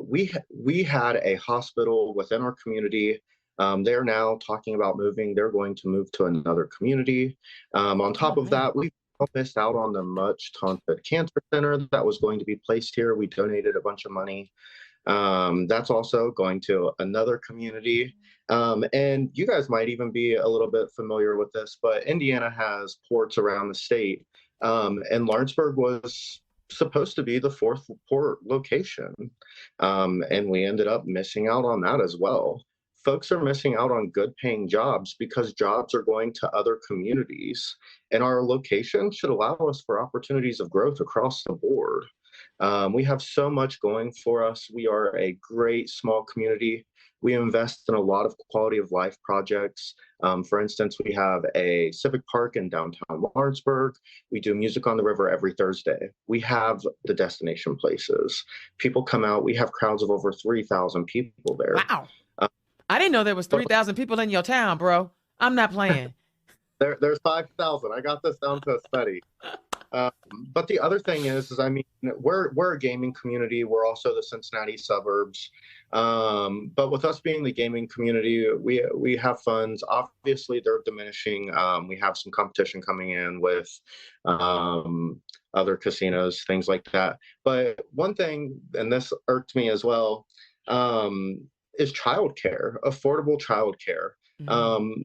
We had a hospital within our community. They're now talking about moving. They're going to move to another community. On Oh top of man. that, we missed out on the much taunted cancer center that was going to be placed here. We donated a bunch of money. That's also going to another community. And you guys might even be a little bit familiar with this, but Indiana has ports around the state. And Lawrenceburg was supposed to be the fourth port location. And we ended up missing out on that as well. Folks are missing out on good paying jobs because jobs are going to other communities. And our location should allow us for opportunities of growth across the board. We have so much going for us. We are a great small community. We invest in a lot of quality of life projects. For instance, we have a civic park in downtown Lawrenceburg. We do music on the river every Thursday. We have the destination places. People come out. We have crowds of over 3,000 people there. Wow. Uh, I didn't know there was 3,000 people in your town, bro. I'm not playing. There's 5,000. I got this down to a study. But the other thing is I mean, we're a gaming community. We're also the Cincinnati suburbs. But with us being the gaming community, we have funds. Obviously, they're diminishing. We have some competition coming in with other casinos, things like that. But one thing, and this irked me as well, is childcare, affordable childcare. Mhm.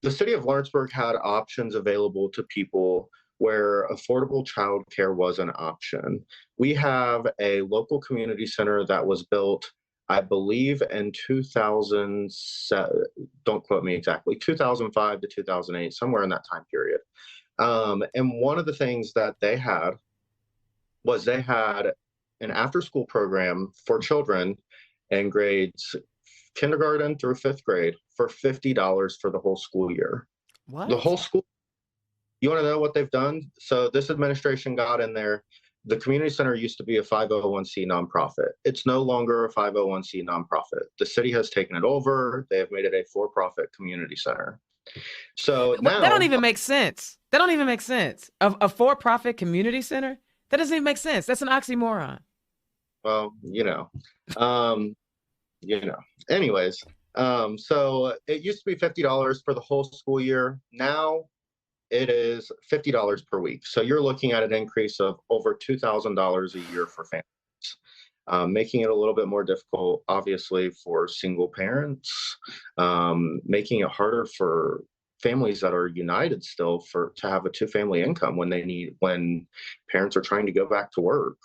The city of Lawrenceburg had options available to people where affordable childcare was an option. We have a local community center that was built, I believe, in 2007, don't quote me exactly, 2005 to 2008, somewhere in that time period. And one of the things that they had was they had an after school program for children in grades kindergarten through fifth grade for $50 for the whole school year. The What? whole school. You want to know what they've done? So this administration got in there. The community center used to be a 501c nonprofit. It's no longer a 501c nonprofit. The city has taken it over. They have made it a for-profit community center. So What? That don't now, even make sense. That don't even make sense. A for-profit community center? That doesn't even make sense. That's an oxymoron. well, um, you know. Anyways, so it used to be $50 for the whole school year. Now it is $50 per week. So you're looking at an increase of over $2,000 a year for families, making it a little bit more difficult, obviously, for single parents, making it harder for families that are united still to have a two-family income when parents are trying to go back to work.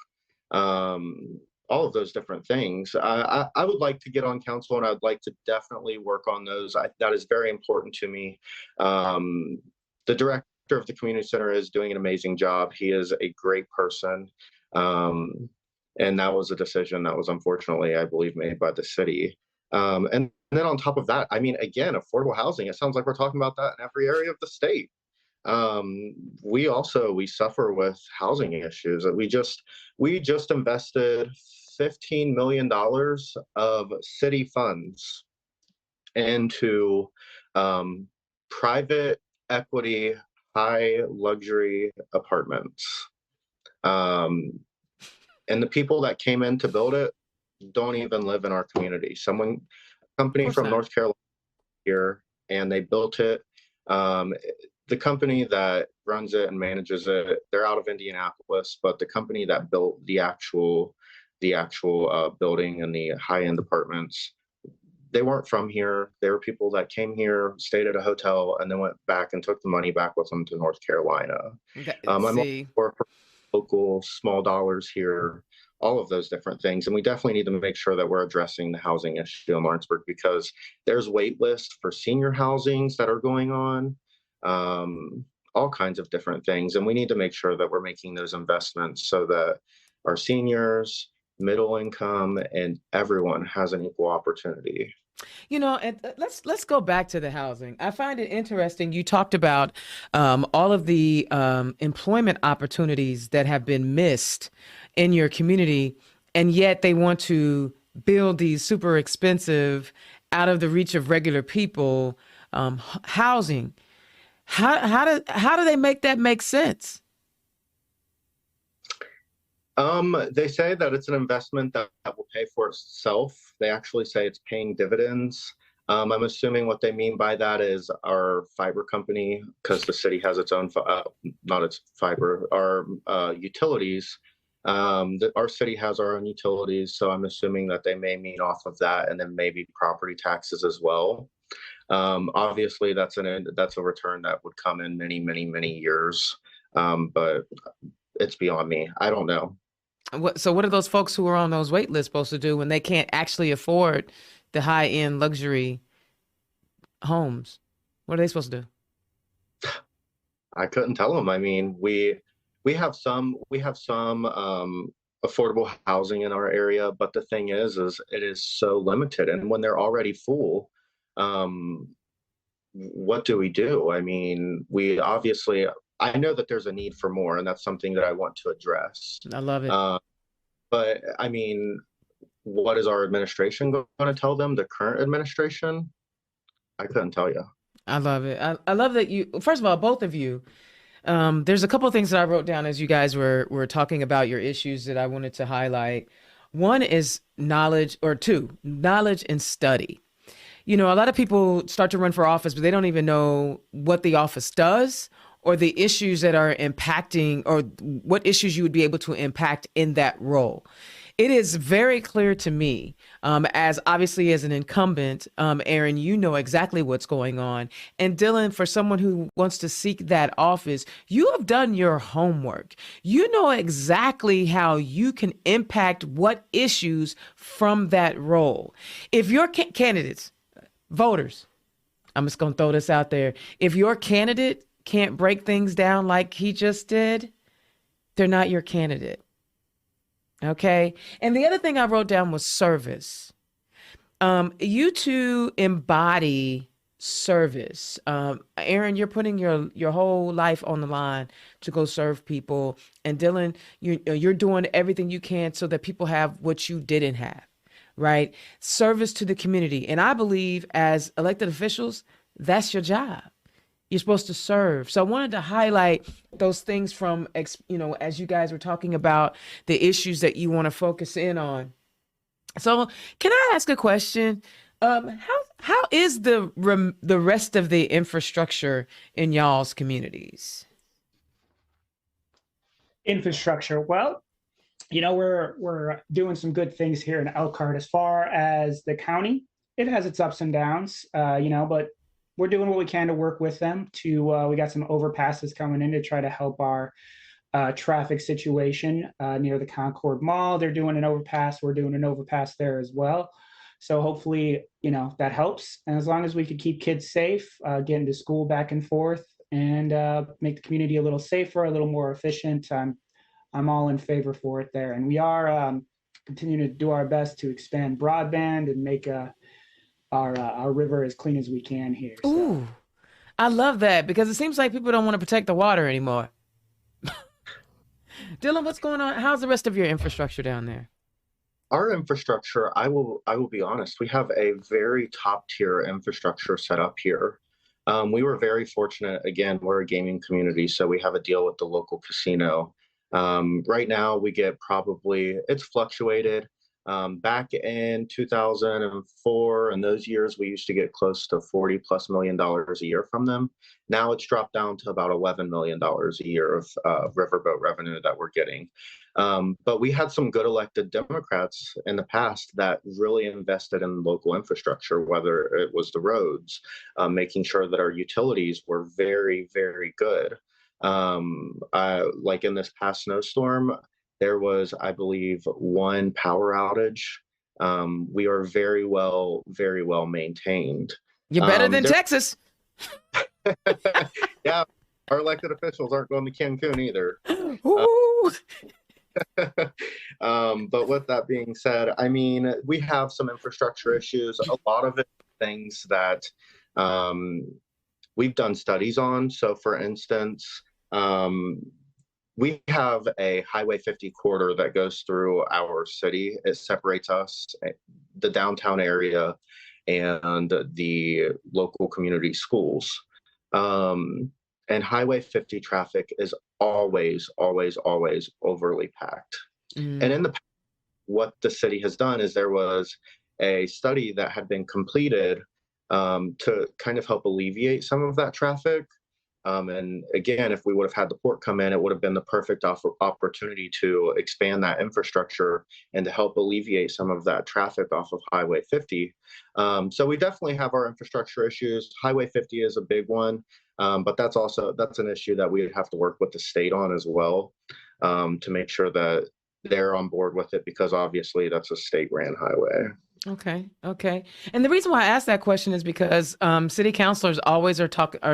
All of those different things. I would like to get on council, and I'd like to definitely work on those. That is very important to me. The director of the community center is doing an amazing job. He is a great person. And that was a decision that was unfortunately, I believe, made by the city. And then on top of that, I mean, again, affordable housing, it sounds like we're talking about that in every area of the state. We suffer with housing issues. We just invested $15 million of city funds into private equity, high luxury apartments. And the people that came in to build it don't even live in our community. A company from Not. North Carolina here, and they built it. The company that runs it and manages it, they're out of Indianapolis, but the company that built the actual building and the high-end apartments, they weren't from here. They were people that came here, stayed at a hotel, and then went back and took the money back with them to North Carolina. I'm all See, for local small dollars here, all of those different things. And we definitely need to make sure that we're addressing the housing issue in Lawrenceburg, because there's wait lists for senior housings that are going on, all kinds of different things. And we need to make sure that we're making those investments so that our seniors, middle income, and everyone has an equal opportunity. and let's go back to the housing. I find it interesting. You talked about all of the employment opportunities that have been missed in your community, and yet they want to build these super expensive, out of the reach of regular people housing. How do they make that make sense? They say that it's an investment that will pay for itself. They actually say it's paying dividends. I'm assuming what they mean by that is our fiber company, because the city has its own, not its fiber, our utilities. Our city has our own utilities, so I'm assuming that they may mean off of that, and then maybe property taxes as well. Obviously, that's a return that would come in many, many, many years, but it's beyond me. I don't know. So what are those folks who are on those wait lists supposed to do when they can't actually afford the high end luxury homes? What are they supposed to do? I couldn't tell them. I mean, we have some affordable housing in our area, but the thing is it is so limited. And when they're already full, um, what do we do? I mean, we obviously, I know that there's a need for more, and that's something that I want to address. I love it. Uh, but I mean, what is our administration going to tell them? The current administration? I couldn't tell you. I love it. I love that you, first of all, both of you. There's a couple of things that I wrote down as you guys were talking about your issues that I wanted to highlight. One is knowledge, or two, knowledge and study. A lot of people start to run for office, but they don't even know what the office does or the issues that are impacting, or what issues you would be able to impact in that role. It is very clear to me, as obviously as an incumbent, Aaron, you know exactly what's going on. And Dylan, for someone who wants to seek that office, you have done your homework. You know exactly how you can impact what issues from that role. If your candidates, voters, I'm just going to throw this out there. If your candidate can't break things down like he just did, they're not your candidate. Okay. And the other thing I wrote down was service. You two embody service. Aaron, you're putting your whole life on the line to go serve people. And Dylan, you're doing everything you can so that people have what you didn't have, right? Service to the community. And I believe as elected officials, that's your job. You're supposed to serve. So I wanted to highlight those things from, as you guys were talking about the issues that you want to focus in on. So can I ask a question? How is the rest of the infrastructure in y'all's communities? Infrastructure. Well, we're doing some good things here in Elkhart. As far as the county, it has its ups and downs, but we're doing what we can to work with them. We got some overpasses coming in to try to help our traffic situation near the Concord Mall. They're doing an overpass. We're doing an overpass there as well. So hopefully, that helps. And as long as we could keep kids safe, getting to school back and forth, and make the community a little safer, a little more efficient, I'm all in favor for it there. And we are continuing to do our best to expand broadband and make our river as clean as we can here. So. Ooh, I love that, because it seems like people don't want to protect the water anymore. Dylan, what's going on? How's the rest of your infrastructure down there? Our infrastructure, I will be honest, we have a very top tier infrastructure set up here. We were very fortunate. Again, we're a gaming community, so we have a deal with the local casino. Right now, we get it's fluctuated. Back in 2004 and those years, we used to get close to $40+ million a year from them. Now it's dropped down to about $11 million a year of riverboat revenue that we're getting. But we had some good elected Democrats in the past that really invested in local infrastructure, whether it was the roads, making sure that our utilities were very, very good. Like in this past snowstorm, there was, I believe, one power outage. We are very well maintained. You're better than Texas. Yeah, our elected officials aren't going to Cancun either. But with that being said, I mean, we have some infrastructure issues. A lot of it things that we've done studies on. So, for instance, we have a Highway 50 corridor that goes through our city. It separates us, the downtown area, and the local community schools. And Highway 50 traffic is always, always, always overly packed. Mm. And in the past, what the city has done is there was a study that had been completed to kind of help alleviate some of that traffic. And again, if we would have had the port come in, it would have been the perfect opportunity to expand that infrastructure and to help alleviate some of that traffic off of Highway 50. So we definitely have our infrastructure issues. Highway 50 is a big one, but that's an issue that we would have to work with the state on as well, to make sure that they're on board with it, because obviously that's a state-ran highway. Okay. Okay. And the reason why I asked that question is because city councilors always are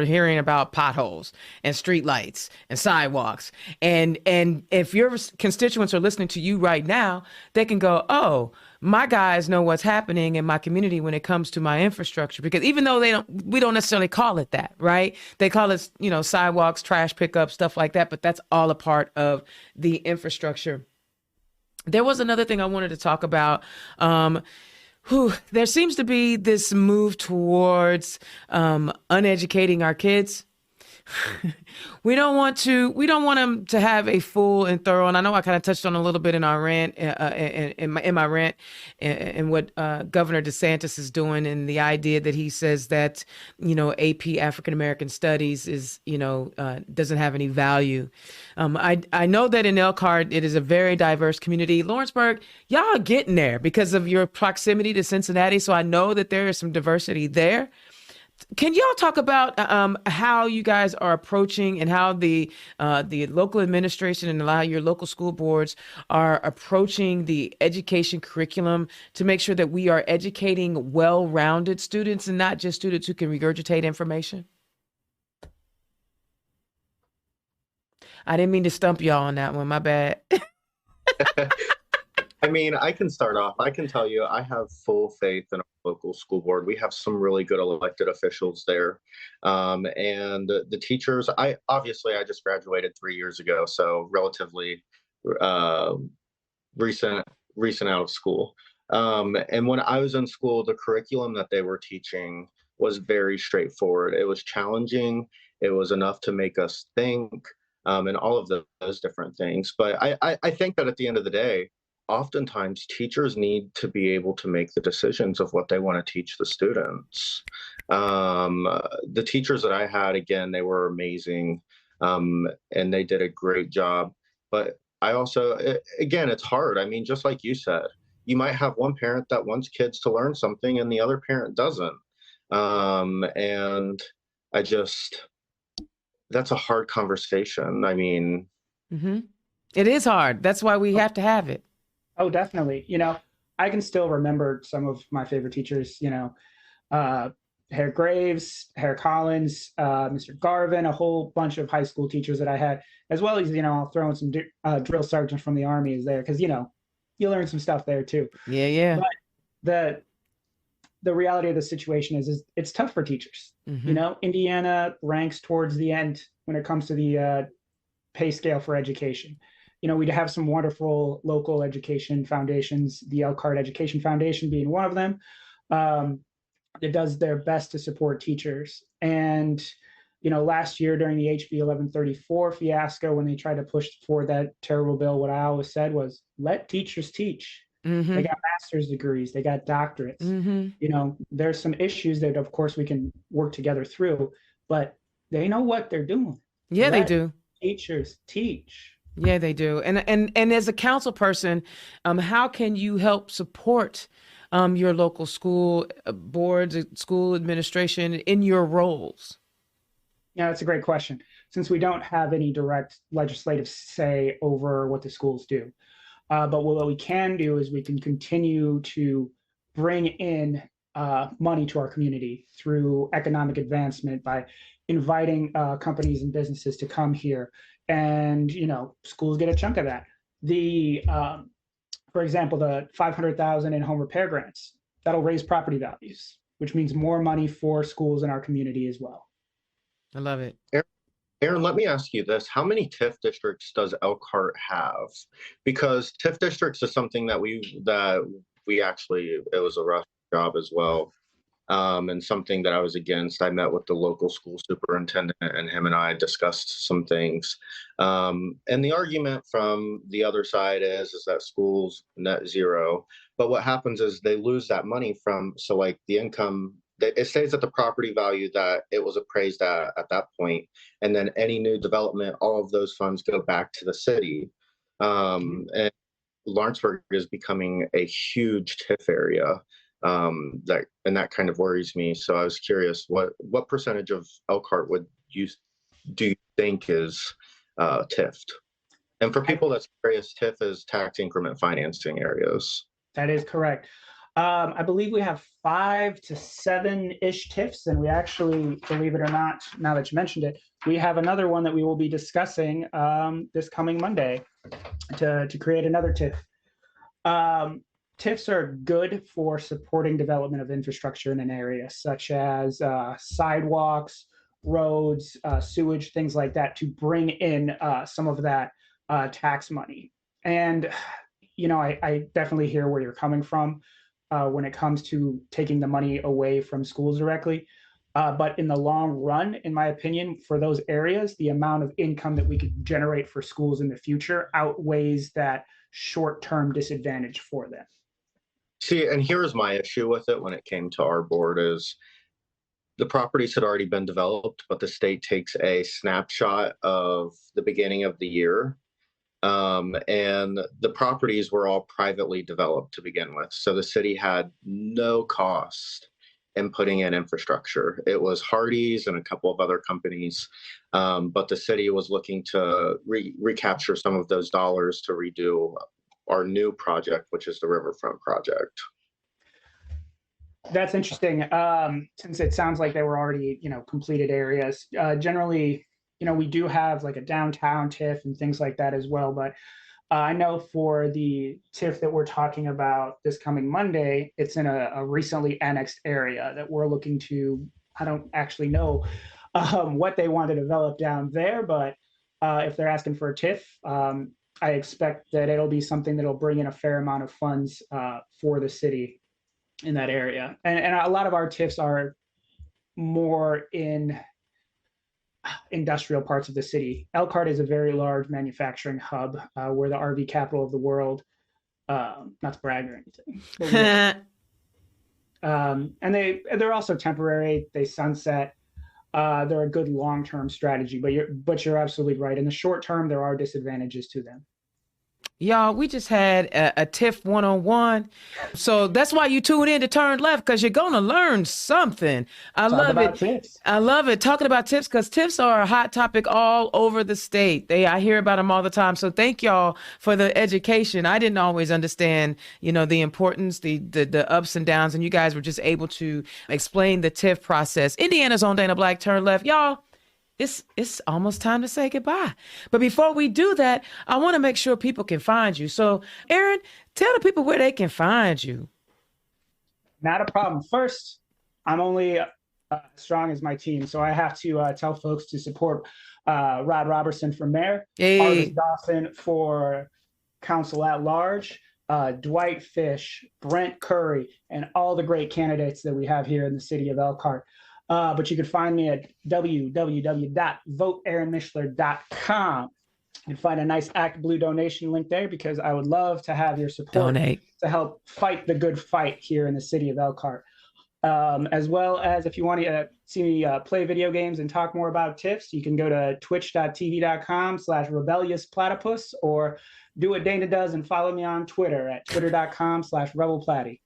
hearing about potholes and street lights and sidewalks. And if your constituents are listening to you right now, they can go, "Oh, my guys know what's happening in my community when it comes to my infrastructure." Because even though we don't necessarily call it that, right? They call it, sidewalks, trash pickup, stuff like that, but that's all a part of the infrastructure. There was another thing I wanted to talk about. There seems to be this move towards uneducating our kids. We don't want them to have a full and thorough, and I know I kind of touched on a little bit in our rant, in my rant, and what Governor DeSantis is doing, and the idea that he says that, AP African American Studies is, doesn't have any value. I know that in Elkhart, it is a very diverse community. Lawrenceburg, y'all are getting there because of your proximity to Cincinnati, so I know that there is some diversity there. Can y'all talk about how you guys are approaching, and how the local administration and how your local school boards are approaching the education curriculum to make sure that we are educating well-rounded students and not just students who can regurgitate information? I didn't mean to stump y'all on that one. My bad. I mean, I can start off. I can tell you, I have full faith in our local school board. We have some really good elected officials there. And the teachers, I just graduated 3 years ago, so relatively recent out of school. And when I was in school, the curriculum that they were teaching was very straightforward. It was challenging. It was enough to make us think, and all of those different things. But I think that at the end of the day, oftentimes teachers need to be able to make the decisions of what they want to teach the students. The teachers that I had, again, they were amazing, and they did a great job. But I also, again, it's hard. I mean, just like you said, you might have one parent that wants kids to learn something and the other parent doesn't. And that's a hard conversation. I mean, It is hard. That's why we have to have it. Oh, definitely. I can still remember some of my favorite teachers, Herr Graves, Herr Collins, Mr. Garvin, a whole bunch of high school teachers that I had, as well as, I'll throw in some drill sergeants from the Army is there, because, you learn some stuff there too. Yeah. But the reality of the situation is it's tough for teachers. Indiana ranks towards the end when it comes to the pay scale for education. We have some wonderful local education foundations, the Elkhart Education Foundation being one of them. It does their best to support teachers. And, last year during the HB 1134 fiasco, when they tried to push for that terrible bill, what I always said was, let teachers teach. They got master's degrees, they got doctorates. There's some issues that, of course, we can work together through, but they know what they're doing. Yeah, they do. Teachers teach. Yeah, they do. And as a council person, how can you help support your local school boards, school administration in your roles? Yeah, that's a great question. Since we don't have any direct legislative say over what the schools do, but what we can do is we can continue to bring in money to our community through economic advancement by inviting companies and businesses to come here. And, schools get a chunk of that. For example, the $500,000 in home repair grants, that'll raise property values, which means more money for schools in our community as well. I love it. Aaron, let me ask you this. How many TIF districts does Elkhart have? Because TIF districts is something that we actually, it was a rough job as well. and something that I was against. I met with the local school superintendent, and him and I discussed some things. And the argument from the other side is that schools net zero. But what happens is they lose that money from, so like the income, it stays at the property value that it was appraised at that point. And then any new development, all of those funds go back to the city. And Lawrenceburg is becoming a huge TIF area. That kind of worries me. So I was curious, what percentage of Elkhart do you think is TIFed? And for people that's curious, TIF is tax increment financing areas. That is correct. I believe we have 5 to 7-ish TIFs, and we actually, believe it or not, now that you mentioned it, we have another one that we will be discussing this coming Monday to create another TIF. TIFs are good for supporting development of infrastructure in an area, such as sidewalks, roads, sewage, things like that, to bring in some of that tax money. And, I definitely hear where you're coming from when it comes to taking the money away from schools directly. But in the long run, in my opinion, for those areas, the amount of income that we could generate for schools in the future outweighs that short-term disadvantage for them. See, and here's my issue with it when it came to our board is the properties had already been developed, but the state takes a snapshot of the beginning of the year. And the properties were all privately developed to begin with. So the city had no cost in putting in infrastructure. It was Hardee's and a couple of other companies. But the city was looking to recapture some of those dollars to redo our new project, which is the Riverfront project. That's interesting. Since it sounds like they were already, completed areas. Generally, we do have like a downtown TIF and things like that as well. But I know for the TIF that we're talking about this coming Monday, it's in a recently annexed area that we're looking to, I don't actually know what they want to develop down there, but if they're asking for a TIF, I expect that it'll be something that'll bring in a fair amount of funds for the city in that area. And a lot of our TIFs are more in industrial parts of the city. Elkhart is a very large manufacturing hub. We're the RV capital of the world. Not to brag or anything. And they're also temporary. They sunset. They're a good long-term strategy, but you're absolutely right. In the short term, there are disadvantages to them. Y'all, we just had a TIF 101. So that's why you tune in to Turn Left, because you're going to learn something. I love it. TIFs. I love it. Talking about TIFs, because TIFs are a hot topic all over the state. I hear about them all the time. So thank y'all for the education. I didn't always understand, the importance, the ups and downs, and you guys were just able to explain the TIF process. Indiana's own Dana Black, Turn Left. Y'all, it's almost time to say goodbye. But before we do that, I want to make sure people can find you. So, Aaron, tell the people where they can find you. Not a problem. First, I'm only as strong as my team, so I have to tell folks to support Rod Robertson for mayor, Artis Dawson for council at large, Dwight Fish, Brent Curry, and all the great candidates that we have here in the city of Elkhart. But you can find me at www.voteaaronmishler.com. You can find a nice Act Blue donation link there, because I would love to have your support to help fight the good fight here in the city of Elkhart. As well as if you want to see me play video games and talk more about TIFs, you can go to twitch.tv.com/rebelliousplatypus, or do what Dana does and follow me on Twitter at twitter.com/rebelplaty.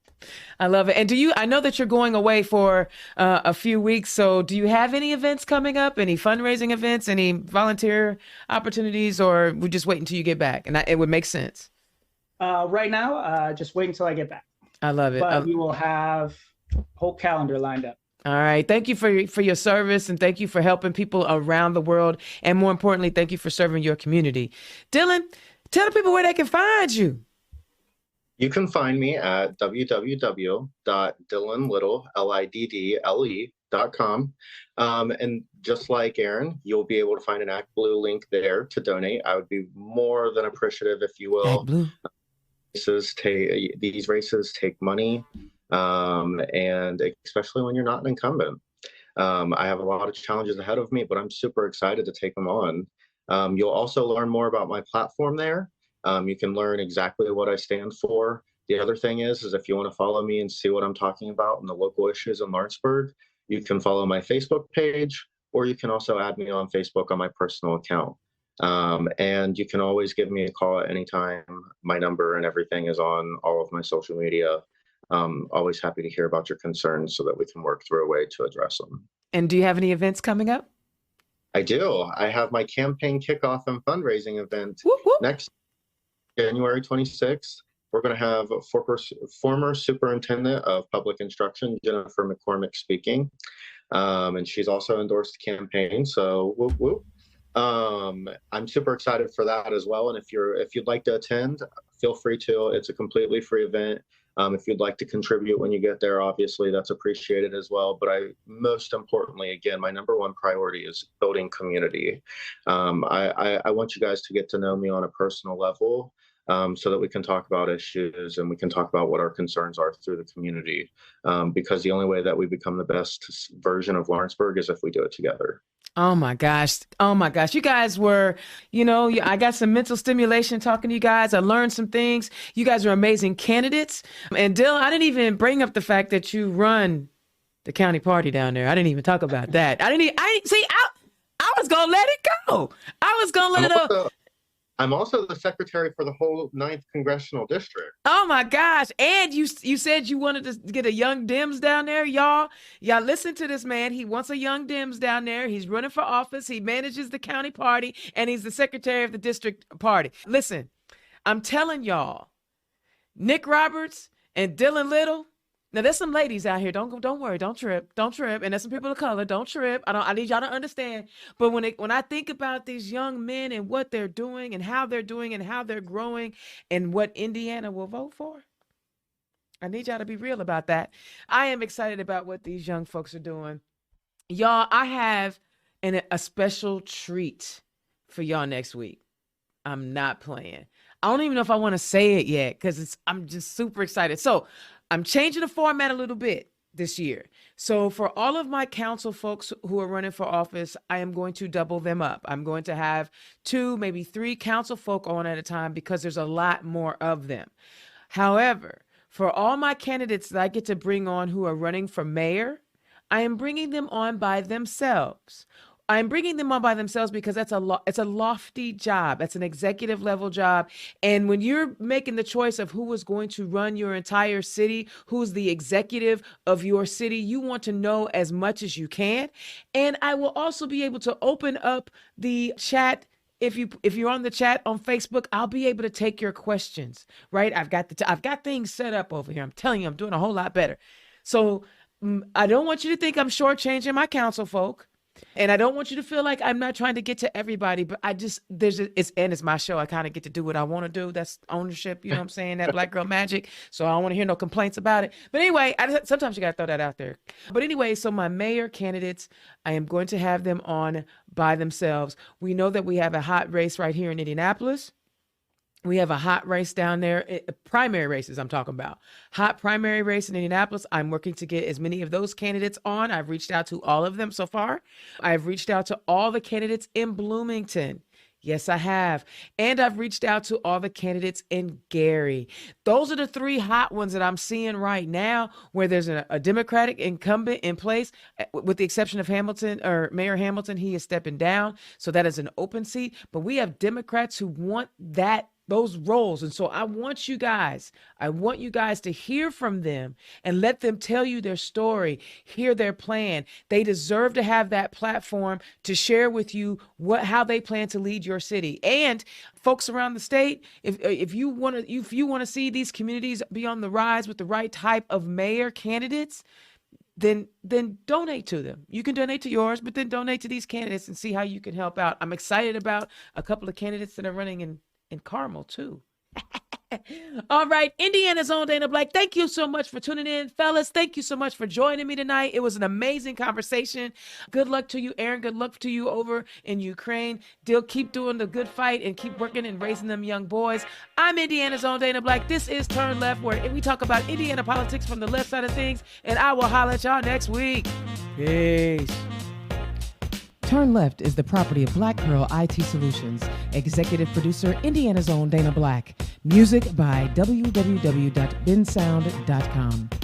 I love it. And I know that you're going away for a few weeks. So do you have any events coming up, any fundraising events, any volunteer opportunities, or we just wait until you get back? And it would make sense. Right now, just wait until I get back. I love it. But we will have a whole calendar lined up. All right. Thank you for your service, and thank you for helping people around the world. And more importantly, thank you for serving your community. Dylan, tell the people where they can find you. You can find me at www.dylanliddle.com. And just like Aaron, you'll be able to find an Act Blue link there to donate. I would be more than appreciative if you will. Act Blue. These races take money. and especially when you're not an incumbent. I have a lot of challenges ahead of me, but I'm super excited to take them on. You'll also learn more about my platform there. You can learn exactly what I stand for. The other thing is if you want to follow me and see what I'm talking about in the local issues in Lawrenceburg, you can follow my Facebook page, or you can also add me on Facebook on my personal account. And you can always give me a call at any time. My number and everything is on all of my social media. Always happy to hear about your concerns so that we can work through a way to address them. And do you have any events coming up? I do. I have my campaign kickoff and fundraising event Whoop, whoop. next January 26th. We're going to have a former superintendent of public instruction, Jennifer McCormick, speaking. And she's also endorsed the campaign. So whoop, whoop. I'm super excited for that as well. And if you'd like to attend, feel free to. It's a completely free event. If you'd like to contribute when you get there, obviously that's appreciated as well. But most importantly, again, my number one priority is building community. I want you guys to get to know me on a personal level, so that we can talk about issues and we can talk about what our concerns are through the community. Because the only way that we become the best version of Lawrenceburg is if we do it together. Oh my gosh. Oh my gosh. You guys were, I got some mental stimulation talking to you guys. I learned some things. You guys are amazing candidates. And Dill, I didn't even bring up the fact that you run the county party down there. I didn't even talk about that. I was going to let it go. I was going to let it go. I'm also the secretary for the whole 9th congressional district. Oh my gosh. And you said you wanted to get a young Dems down there. Y'all listen to this man. He wants a young Dems down there. He's running for office. He manages the county party and he's the secretary of the district party. Listen, I'm telling y'all, Nick Roberts and Dylan Liddle. Now there's some ladies out here. Don't worry. Don't trip. And there's some people of color. Don't trip. I need y'all to understand. But when I think about these young men and what they're doing and how they're growing and what Indiana will vote for, I need y'all to be real about that. I am excited about what these young folks are doing. Y'all, I have a special treat for y'all next week. I'm not playing. I don't even know if I want to say it yet because I'm just super excited. So I'm changing the format a little bit this year. So for all of my council folks who are running for office, I am going to double them up. I'm going to have 2, maybe 3 council folk on at a time because there's a lot more of them. However, for all my candidates that I get to bring on who are running for mayor, I am bringing them on by themselves. I'm bringing them on by themselves because it's a lofty job. It's an executive level job. And when you're making the choice of who is going to run your entire city, who's the executive of your city, you want to know as much as you can. And I will also be able to open up the chat. If you're on the chat on Facebook, I'll be able to take your questions, right? I've got things set up over here. I'm telling you, I'm doing a whole lot better. So I don't want you to think I'm shortchanging my council folk. And I don't want you to feel like I'm not trying to get to everybody, but it's my show. I kind of get to do what I want to do. That's ownership. You know what I'm saying? That black girl magic. So I don't want to hear no complaints about it. But anyway, sometimes you got to throw that out there. But anyway, so my mayor candidates, I am going to have them on by themselves. We know that we have a hot race right here in Indianapolis. We have a hot race down there, primary races I'm talking about. Hot primary race in Indianapolis. I'm working to get as many of those candidates on. I've reached out to all of them so far. I've reached out to all the candidates in Bloomington. Yes, I have. And I've reached out to all the candidates in Gary. Those are the 3 hot ones that I'm seeing right now where there's a Democratic incumbent in place, with the exception of Hamilton or Mayor Hamilton. He is stepping down. So that is an open seat. But we have Democrats who want those roles. And so I want you guys to hear from them and let them tell you their story, hear their plan. They deserve to have that platform to share with you how they plan to lead your city. And folks around the state, if you want to see these communities be on the rise with the right type of mayor candidates, then donate to them. You can donate to yours, but then donate to these candidates and see how you can help out. I'm excited about a couple of candidates that are running in Carmel too. All right, Indiana's own Dana Black. Thank you so much for tuning in, fellas. Thank you so much for joining me tonight. It was an amazing conversation. Good luck to you, Aaron. Good luck to you over in Ukraine. Dill, keep doing the good fight and keep working and raising them young boys. I'm Indiana's own Dana Black. This is Turn Left, where we talk about Indiana politics from the left side of things, and I will holler at y'all next week. Peace. Turn Left is the property of Black Pearl IT Solutions. Executive producer, Indiana's own Dana Black. Music by www.bensound.com.